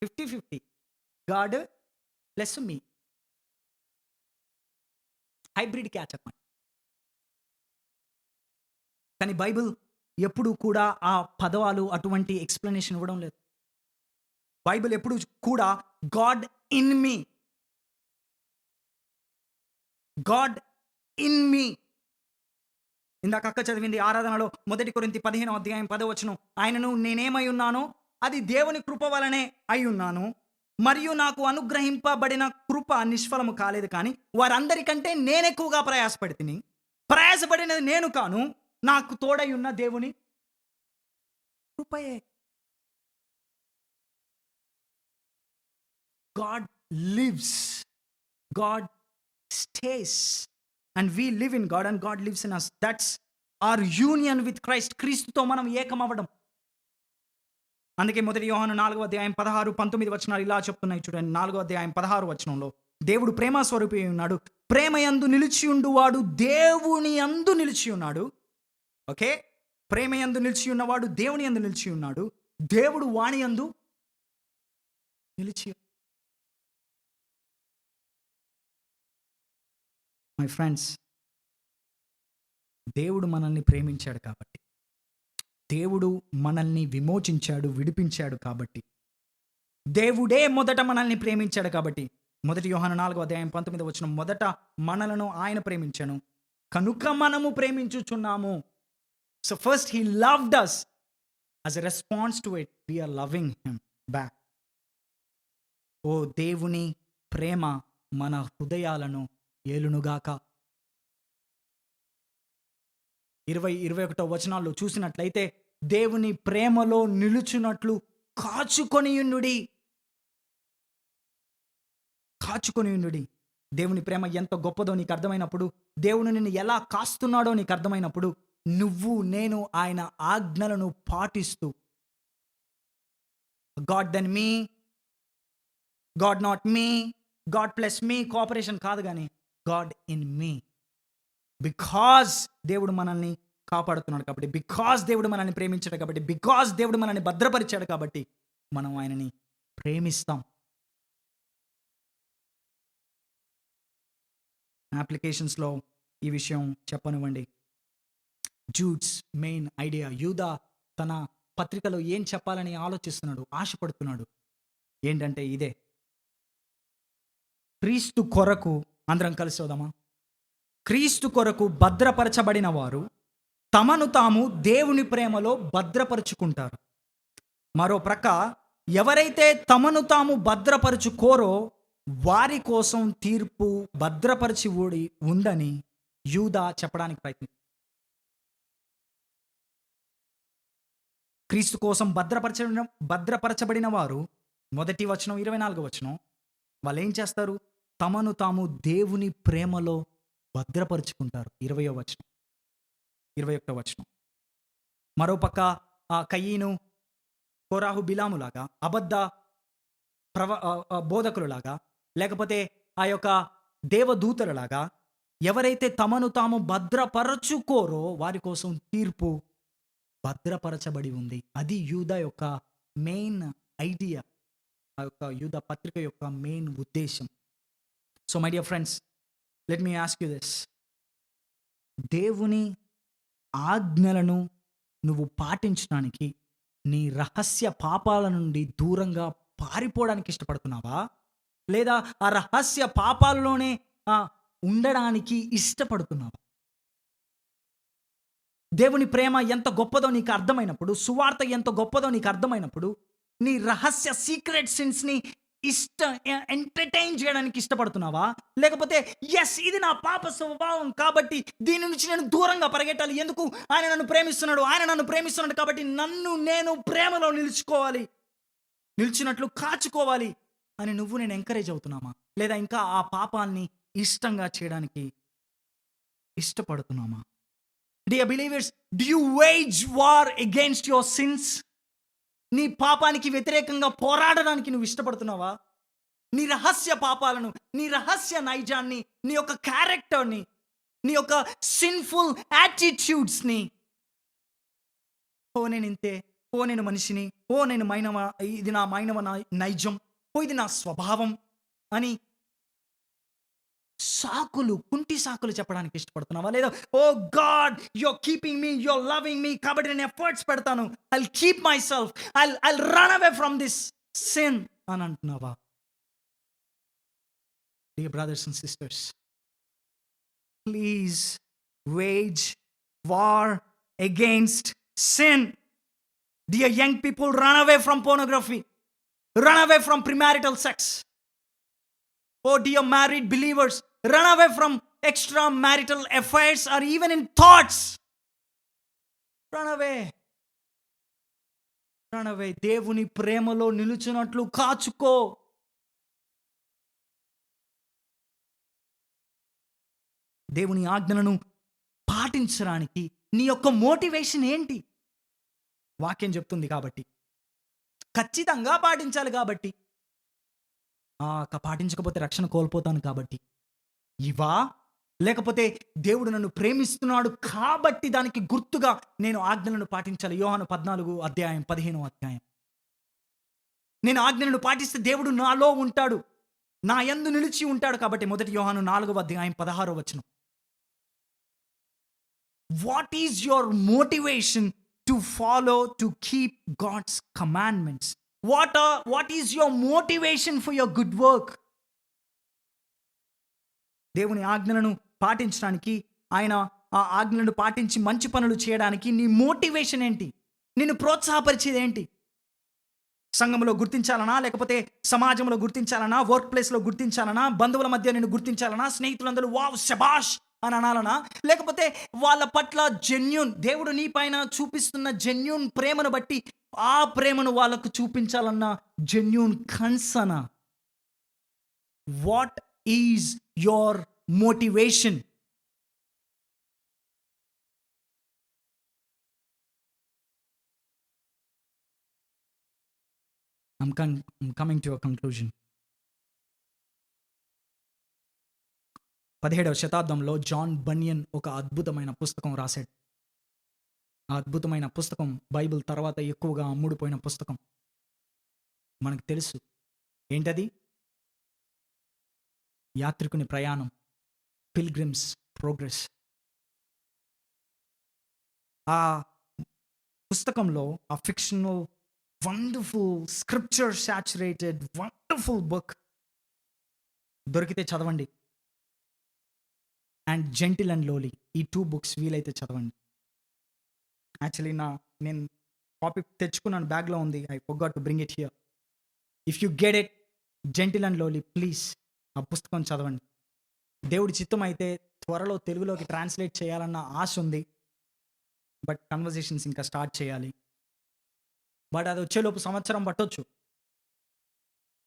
50-50 గాడ్ ప్లస్ మీ, హైబ్రిడ్ క్యాచ్ అన్నమాట. కానీ బైబిల్ ఎప్పుడు కూడా ఆ పదవాలు అటువంటి ఎక్స్ప్లెనేషన్ ఇవ్వడం లేదు. బైబిల్ ఎప్పుడు కూడా God in me, God in me. ఇందాక అక్క చదివింది ఆరాధనలో 1 కొరింథీ 15వ అధ్యాయం 10వ వచనం, ఆయనను నేనేమై ఉన్నానో అది దేవుని కృప వలనే అయి ఉన్నాను, మరియు నాకు అనుగ్రహింపబడిన కృప నిష్ఫలము కాలేదు, కానీ వారందరికంటే నేనెక్కువగా ప్రయాసపడితిని. ప్రయాసపడినది నేను కాను, నాకు తోడై ఉన్న దేవుని కృపయే. God lives. God stays. And we live in God and God lives in us. That's our union with Christ. క్రీస్తుతో మనం ఏకమవ్వడం. అందుకే మొదటి యోహాను 4:16-19 ఇలా చెప్తున్నాయి చూడండి. 4:16 దేవుడు ప్రేమ స్వరూపి ఉన్నాడు. ప్రేమ యందు నిలిచి ఉండువాడు దేవుని యందు నిలిచి ఉన్నాడు. ఓకే, ప్రేమ యందు నిలిచి ఉన్నవాడు దేవుని యందు నిలిచి ఉన్నాడు. దేవుడు వాణి యందు నిలిచి. మై ఫ్రెండ్స్, దేవుడు మనల్ని ప్రేమించాడు కాబట్టి, దేవుడు మనల్ని విమోచించాడు, విడిపించాడు కాబట్టి, దేవుడే మొదట మనల్ని ప్రేమించాడు కాబట్టి, మొదటి యోహాను 4:19 మొదట మనలను ఆయన ప్రేమించాను కనుక మనము ప్రేమించుచున్నాము. So first he loved us. as a response to it, we are loving him back. ఓ దేవుని ప్రేమ మన హృదయాలను ఏలునుగాక. 20-21 చూసినట్లయితే దేవుని ప్రేమలో నిలుచున్నట్లు కాచుకొనియుండుడి. దేవుని ప్రేమ ఎంత గొప్పదో నీకు అర్థమైనప్పుడు, దేవుడు నిన్ను ఎలా కాస్తున్నాడో నీకు అర్థమైనప్పుడు, నువ్వు నేను ఆయన ఆజ్ఞలను పాటిస్తూ, God then me, God not me, God plus me cooperation కాదు, కానీ గాడ్ ఇన్ మీ. బికాజ్ దేవుడు మనల్ని కాపాడుతున్నాడు కాబట్టి, బికాజ్ దేవుడు మనల్ని ప్రేమించాడు కాబట్టి, బికాజ్ దేవుడు మనల్ని భద్రపరిచాడు కాబట్టి మనం ఆయనని ప్రేమిస్తాం. అప్లికేషన్స్లో ఈ విషయం చెప్పనివ్వండి. జూడ్స్ మెయిన్ ఐడియా, యూదా తన పత్రికలో ఏం చెప్పాలని ఆలోచిస్తున్నాడు, ఆశపడుతున్నాడు ఏంటంటే ఇదే. క్రీస్తు కొరకు, అందరం కలిసి చూద్దామా? క్రీస్తు కొరకు భద్రపరచబడిన వారు తమను తాము దేవుని ప్రేమలో భద్రపరుచుకుంటారు. మరో ప్రక్క ఎవరైతే తమను తాము భద్రపరుచుకోరో వారి కోసం తీర్పు భద్రపరిచి ఉందని యూదా చెప్పడానికి ప్రయత్నించారు. క్రీస్తు కోసం భద్రపరచబడిన వారు, మొదటి వచనం 24 వాళ్ళు ఏం చేస్తారు? తమను తాము దేవుని ప్రేమలో భద్రపరుచుకుంటారు. 21 మరోపక్క కయీను, కోరాహు, బిలాములాగా అబద్ధ బోధకులలాగా, లేకపోతే ఆ యొక్క దేవదూతలలాగా ఎవరైతే తమను తాము భద్రపరచుకోరో వారి కోసం తీర్పు భద్రపరచబడి ఉంది. అది యూదా యొక్క మెయిన్ ఐడియా, ఆ యొక్క యూదా పత్రిక యొక్క మెయిన్ ఉద్దేశం. So my dear friends, let me ask you this. దేవుని ఆజ్ఞలను నువ్వు పాటించడానికి, నీ రహస్య పాపాల నుండి దూరంగా పారిపోవడానికి ఇష్టపడుతున్నావా, లేదా ఆ రహస్య పాపాలలోనే ఉండడానికి ఇష్టపడుతున్నావా? దేవుని ప్రేమ ఎంత గొప్పదో నీకు అర్థమైనప్పుడు, సువార్త ఎంత గొప్పదో నీకు అర్థమైనప్పుడు, నీ రహస్య సీక్రెట్ సిన్స్ని ఎంటర్టైన్ చేయడానికి ఇష్టపడుతున్నావా, లేకపోతే ఎస్ ఇది నా పాప స్వభావం కాబట్టి దీని నుంచి నేను దూరంగా పరిగెట్టాలి, ఎందుకు ఆయన నన్ను ప్రేమిస్తున్నాడు కాబట్టి నేను ప్రేమలో నిలిచినట్లు కాచుకోవాలి అని నేను ఎంకరేజ్ అవుతున్నామా, లేదా ఇంకా ఆ పాపాన్ని ఇష్టంగా చేయడానికి ఇష్టపడుతున్నామా? Dear believers, do you wage war against your sins? నీ పాపానికి వ్యతిరేకంగా పోరాడడానికి నువ్వు ఇష్టపడుతున్నావా? నీ రహస్య పాపాలను, నీ రహస్య నైజాన్ని, నీ యొక్క క్యారెక్టర్ని, నీ యొక్క సిన్ఫుల్ యాటిట్యూడ్స్ని, నేను ఇంతే, నేను మనిషిని, నేను ఇది నా మైనవ నైజం, ఇది నా స్వభావం అని కుంటి సాకులు చెప్పడానికి ఇష్టపడుతున్నావా? లేదా God your keeping me, your loving me కాబట్టి నేను ఎఫర్ట్స్ పెడతాను, I'll keep myself, I'll run away from this sin అని అంటున్నావా? Dear brothers and sisters, please wage war against sin. Dear young people, run away from pornography, run away from premarital sex. Oh dear married believers, run away from extramarital affairs or even in thoughts. Run away. దేవుని ప్రేమలో నిలుచున్నట్లు కాచుకో. దేవుని ఆజ్ఞలను పాటించడానికి నీ యొక్క motivation ఏంటి? వాక్యం చెప్తుంది కాబట్టి. ఖచ్చితంగా పాటించాలి కాబట్టి. పాటించకపోతే రక్షణ కోల్పోతాను కాబట్టి. ఇవా? లేకపోతే దేవుడు నన్ను ప్రేమిస్తున్నాడు కాబట్టి దానికి గుర్తుగా నేను ఆజ్ఞలను పాటించాలి. యోహాను 14 అధ్యాయం 15వ అధ్యాయం. నేను ఆజ్ఞలను పాటిస్తే దేవుడు నాలో ఉంటాడు. నా యందు నిలిచి ఉంటాడు కాబట్టి మొదటి యోహాను 4వ అధ్యాయం 16వ వచనం. What is your motivation to follow, to keep God's commandments? What is your motivation for your good work? దేవుని ఆజ్ఞలను పాటించడానికి, ఆయన ఆ ఆజ్ఞలను పాటించి మంచి పనులు చేయడానికి నీ మోటివేషన్ ఏంటి? నిన్ను ప్రోత్సాహపరిచేది ఏంటి? సంఘంలో గుర్తించాలనా, లేకపోతే సమాజంలో గుర్తించాలనా, వర్క్ ప్లేస్లో గుర్తించాలనా, బంధువుల మధ్య నేను గుర్తించాలనా, స్నేహితులందరూ వావ్ శబాష్ అని అనాలనా, లేకపోతే వాళ్ళ పట్ల దేవుడు నీ పైన చూపిస్తున్న జెన్యూన్ ప్రేమను బట్టి ఆ ప్రేమను వాళ్ళకు చూపించాలన్న genuine concern? What is your motivation? I'm coming to a conclusion. 17వ శతాబ్దంలో జాన్ బనియన్ ఒక అద్భుతమైన పుస్తకం రాశాడు. ఆ అద్భుతమైన పుస్తకం బైబిల్ తర్వాత ఎక్కువగా అమ్ముడుపోయిన పుస్తకం. మనకు తెలుసు ఏంటది? యాత్రికుని ప్రయాణం, పిల్గ్రిమ్స్ ప్రోగ్రెస్. ఆ పుస్తకంలో ఆ fictional wonderful scripture saturated wonderful book దొరికితే చదవండి. అండ్ జెంటిల్ అండ్ లోలీ, ఈ 2 బుక్స్ వీలైతే చదవండి. యాక్చువల్లీ నేను కాపీ తెచ్చుకున్నాను, బ్యాగ్లో ఉంది. I forgot to bring it here. If you get it, gentle and lowly, please ఆ పుస్తకం చదవండి. దేవుడి చిత్తం అయితే త్వరలో తెలుగులోకి ట్రాన్స్లేట్ చేయాలన్న ఆశ ఉంది. బట్ కన్వర్జేషన్స్ ఇంకా స్టార్ట్ చేయాలి. బట్ అది వచ్చేలోపు సంవత్సరం పట్టొచ్చు.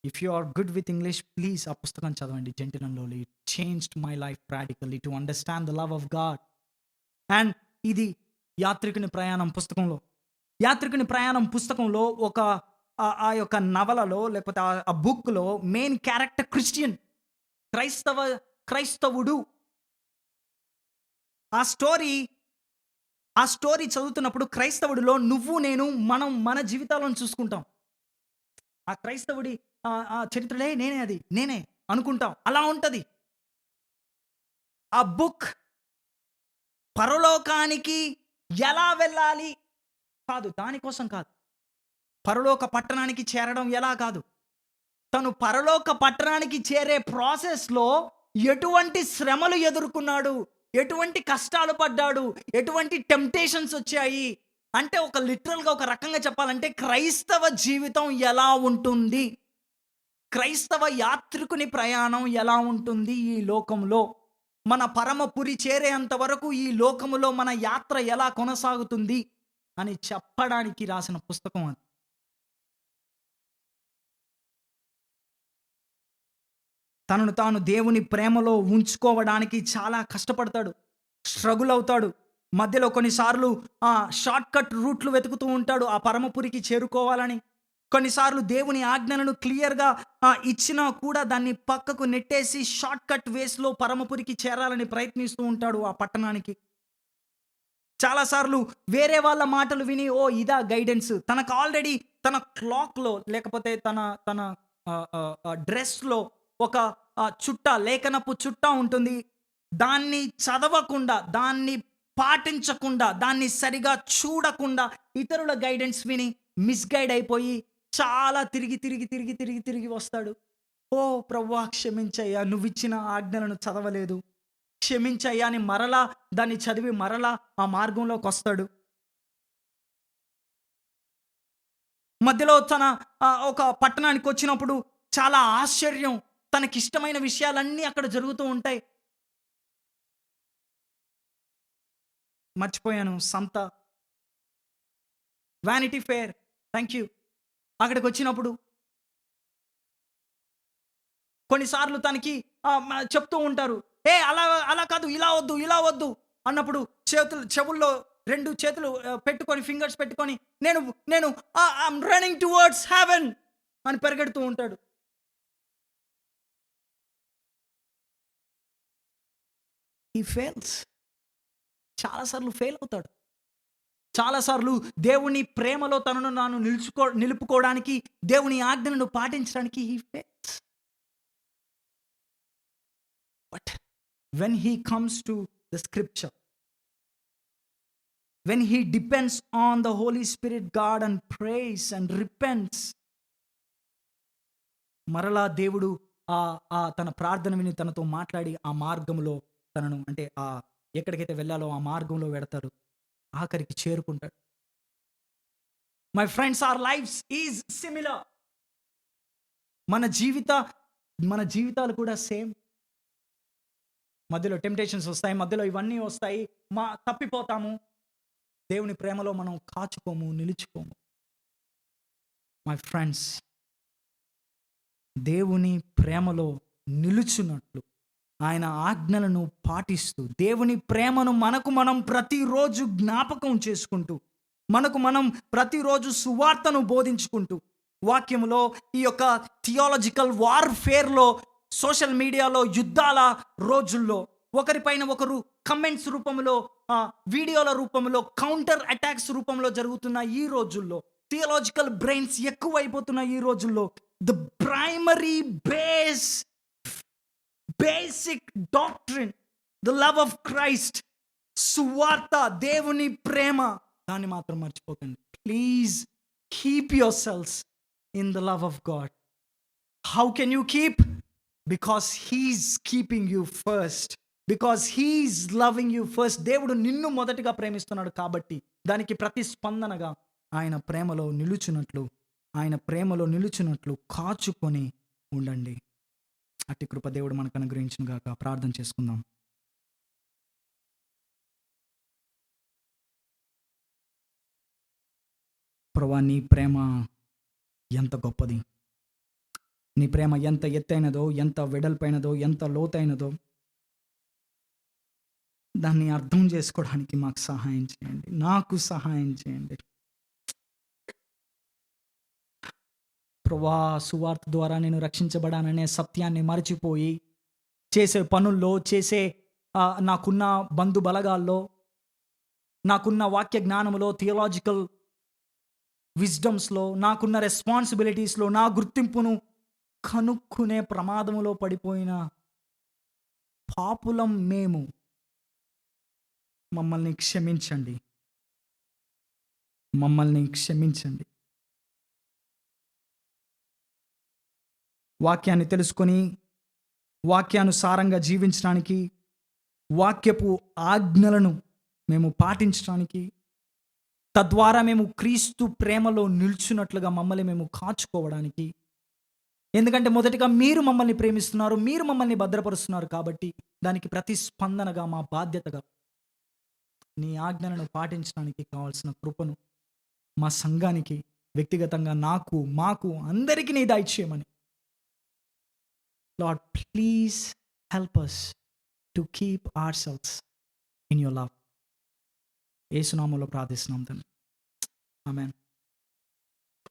If you are good with English, please ఆ పుస్తకం చదవండి, gentle and lowly. It changed my life practically to understand the love of God. And ఇది యాత్రికుని ప్రయాణం పుస్తకంలో. యాత్రికుని ప్రయాణం పుస్తకంలో ఒక ఆ యొక్క నవలలో, లేకపోతే ఆ బుక్లో మెయిన్ క్యారెక్టర్ క్రిస్టియన్, క్రైస్తవుడు. ఆ స్టోరీ చదువుతున్నప్పుడు క్రైస్తవుడిలో నువ్వు నేను మన జీవితాలను చూసుకుంటాం. ఆ క్రైస్తవుడి ఆ చరిత్రలే నేనే అనుకుంటాం. అలా ఉంటది ఆ బుక్. పరలోకానికి ఎలా వెళ్ళాలి కాదు, దానికోసం కాదు. పరలోక పట్టణానికి చేరడం ఎలా కాదు, తను పరలోక పట్టణానికి చేరే ప్రాసెస్లో ఎటువంటి శ్రమలు ఎదుర్కొన్నాడు, ఎటువంటి కష్టాలు పడ్డాడు, ఎటువంటి టెంప్టేషన్స్ వచ్చాయి అంటే, ఒక లిటరల్గా ఒక రకంగా చెప్పాలంటే క్రైస్తవ జీవితం ఎలా ఉంటుంది, క్రైస్తవ యాత్రికుని ప్రయాణం ఎలా ఉంటుంది ఈ లోకంలో, మన పరమపురి చేరేంత వరకు ఈ లోకములో మన యాత్ర ఎలా కొనసాగుతుంది అని చెప్పడానికి రాసిన పుస్తకం అది. తనను తాను దేవుని ప్రేమలో ఉంచుకోవడానికి చాలా కష్టపడతాడు, స్ట్రగుల్ అవుతాడు. మధ్యలో కొన్నిసార్లు షార్ట్ కట్ రూట్లు వెతుకుతూ ఉంటాడు ఆ పరమపురికి చేరుకోవాలని. కొన్నిసార్లు దేవుని ఆజ్ఞలను క్లియర్గా ఇచ్చినా కూడా దాన్ని పక్కకు నెట్టేసి షార్ట్ కట్ వేస్లో పరమపురికి చేరాలని ప్రయత్నిస్తూ ఉంటాడు ఆ పట్టణానికి. చాలాసార్లు వేరే వాళ్ళ మాటలు విని ఇదా గైడెన్స్, తనకు ఆల్రెడీ తన క్లాక్లో లేకపోతే తన డ్రెస్లో ఒక లేఖనపు చుట్ట ఉంటుంది. దాన్ని చదవకుండా, దాన్ని పాటించకుండా, దాన్ని సరిగా చూడకుండా ఇతరుల గైడెన్స్ విని మిస్గైడ్ అయిపోయి చాలా తిరిగి వస్తాడు. ప్రభువా క్షమించయ్యా, నువ్విచ్చిన ఆజ్ఞలను చదవలేదు, క్షమించయ్యా అని మరలా దాన్ని చదివి మరలా ఆ మార్గంలోకి వస్తాడు. మధ్యలో తన ఒక పట్టణానికి వచ్చినప్పుడు చాలా ఆశ్చర్యం, తనకిష్టమైన విషయాలన్నీ అక్కడ జరుగుతూ ఉంటాయి. మర్చిపోయాను, సంత, వ్యానిటీ ఫేర్, థ్యాంక్ యూ. అక్కడికి వచ్చినప్పుడు కొన్నిసార్లు తనకి చెప్తూ ఉంటారు, అలా అలా కాదు, ఇలా వద్దు, ఇలా వద్దు అన్నప్పుడు చెవుల్లో 2 చేతులు పెట్టుకొని, ఫింగర్స్ పెట్టుకొని, నేను నేను ఐయామ్ రన్నింగ్ టువర్డ్స్ హెవెన్ అని పరిగెడుతూ ఉంటాడు. హి ఫెయిల్స్. చాలా సార్లు ఫెయిల్ అవుతాడు. చాలా సార్లు దేవుని ప్రేమలో తనను తాను నిలుపుకోవడానికి, దేవుని ఆజ్ఞలను పాటించడానికి he fails. But when he comes to the scripture, when he depends on the Holy Spirit God and prays and repents, మరలా దేవుడు తన ప్రార్థన విని తనతో మాట్లాడి ఆ మార్గంలో తనను, అంటే ఎక్కడికైతే వెళ్ళాలో ఆ మార్గంలో వెడతాడు, ఆఖరికి చేరుకుంటాడు. My friends, our lives is similar. మన జీవితాలు కూడా సేమ్. మధ్యలో టెంప్టేషన్స్ వస్తాయి, మధ్యలో ఇవన్నీ వస్తాయి, తప్పిపోతాము. దేవుని ప్రేమలో మనం కాచుకోము, నిలుచుకోము. మై ఫ్రెండ్స్, దేవుని ప్రేమలో నిలుచున్నట్లు, ఆయన ఆజ్ఞలను పాటిస్తూ, దేవుని ప్రేమను మనకు మనం ప్రతిరోజు జ్ఞాపకం చేసుకుంటూ, మనకు మనం ప్రతిరోజు సువార్తను బోధించుకుంటూ, వాక్యములో ఈ యొక్క థియాలజికల్ వార్ఫేర్లో, సోషల్ మీడియాలో యుద్ధాల రోజుల్లో ఒకరిపైన ఒకరు కమెంట్స్ రూపంలో, వీడియోల రూపంలో, కౌంటర్ అటాక్స్ రూపంలో జరుగుతున్న ఈ రోజుల్లో, థియాలజికల్ బ్రెయిన్స్ ఎక్కువైపోతున్న ఈ రోజుల్లో, the primary basic doctrine, the love of Christ, సువార్త, దేవుని ప్రేమ, దాన్ని మాత్రం మర్చిపోకండి. Please keep yourselves in the love of God. How can you keep? Because he is keeping you first. Because he is loving you first. దేవుడు నిన్ను మొదటిగా ప్రేమిస్తున్నాడు కాబట్టి దానికి ప్రతిస్పందనగా ఆయన ప్రేమలో నిలుచున్నట్లు కాచుకొని ఉండండి. అట్టి కృప దేవుడు మనకు అనుగ్రహించును గాక. ప్రార్థన చేసుకుందాం. ప్రభువా, నీ ప్రేమ ఎంత గొప్పది, నీ ప్రేమ ఎంత ఎత్తైనదో, ఎంత వెడల్పైనదో, ఎంత లోతైనదో, దాన్ని అర్థం చేసుకోవడానికి మాకు సహాయం చేయండి, నాకు సహాయం చేయండి. ప్రభువా, సువార్త ద్వారా నేను రక్షించబడాననే సత్యాన్ని మరచిపోయి చేసే పనుల్లో, నాకున్న బంధు బలగాల్లో, నాకున్న వాక్య జ్ఞానంలో, థియలాజికల్ విజ్డమ్స్లో, నాకున్న రెస్పాన్సిబిలిటీస్లో నా గుర్తింపును కనుక్కునే ప్రమాదములో పడిపోయిన పాపులం మేము. మమ్మల్ని క్షమించండి. వాక్యాన్ని తెలుసుకొని వాక్యానుసారంగా జీవించడానికి, వాక్యపు ఆజ్ఞలను మేము పాటించడానికి, తద్వారా మేము క్రీస్తు ప్రేమలో నిల్చున్నట్లుగా మమ్మల్ని మేము కాచుకోవడానికి, ఎందుకంటే మొదటిగా మీరు మమ్మల్ని ప్రేమిస్తున్నారు, మీరు మమ్మల్ని భద్రపరుస్తున్నారు కాబట్టి దానికి ప్రతిస్పందనగా మా బాధ్యతగా నీ ఆజ్ఞలను పాటించడానికి కావాల్సిన కృపను మా సంఘానికి, వ్యక్తిగతంగా మాకు అందరికీ నీ దయచేయమని. Lord, please help us to keep ourselves in your love. యేసు నామములో ప్రార్థిస్తున్నాం తండ్రి. ఆమేన్.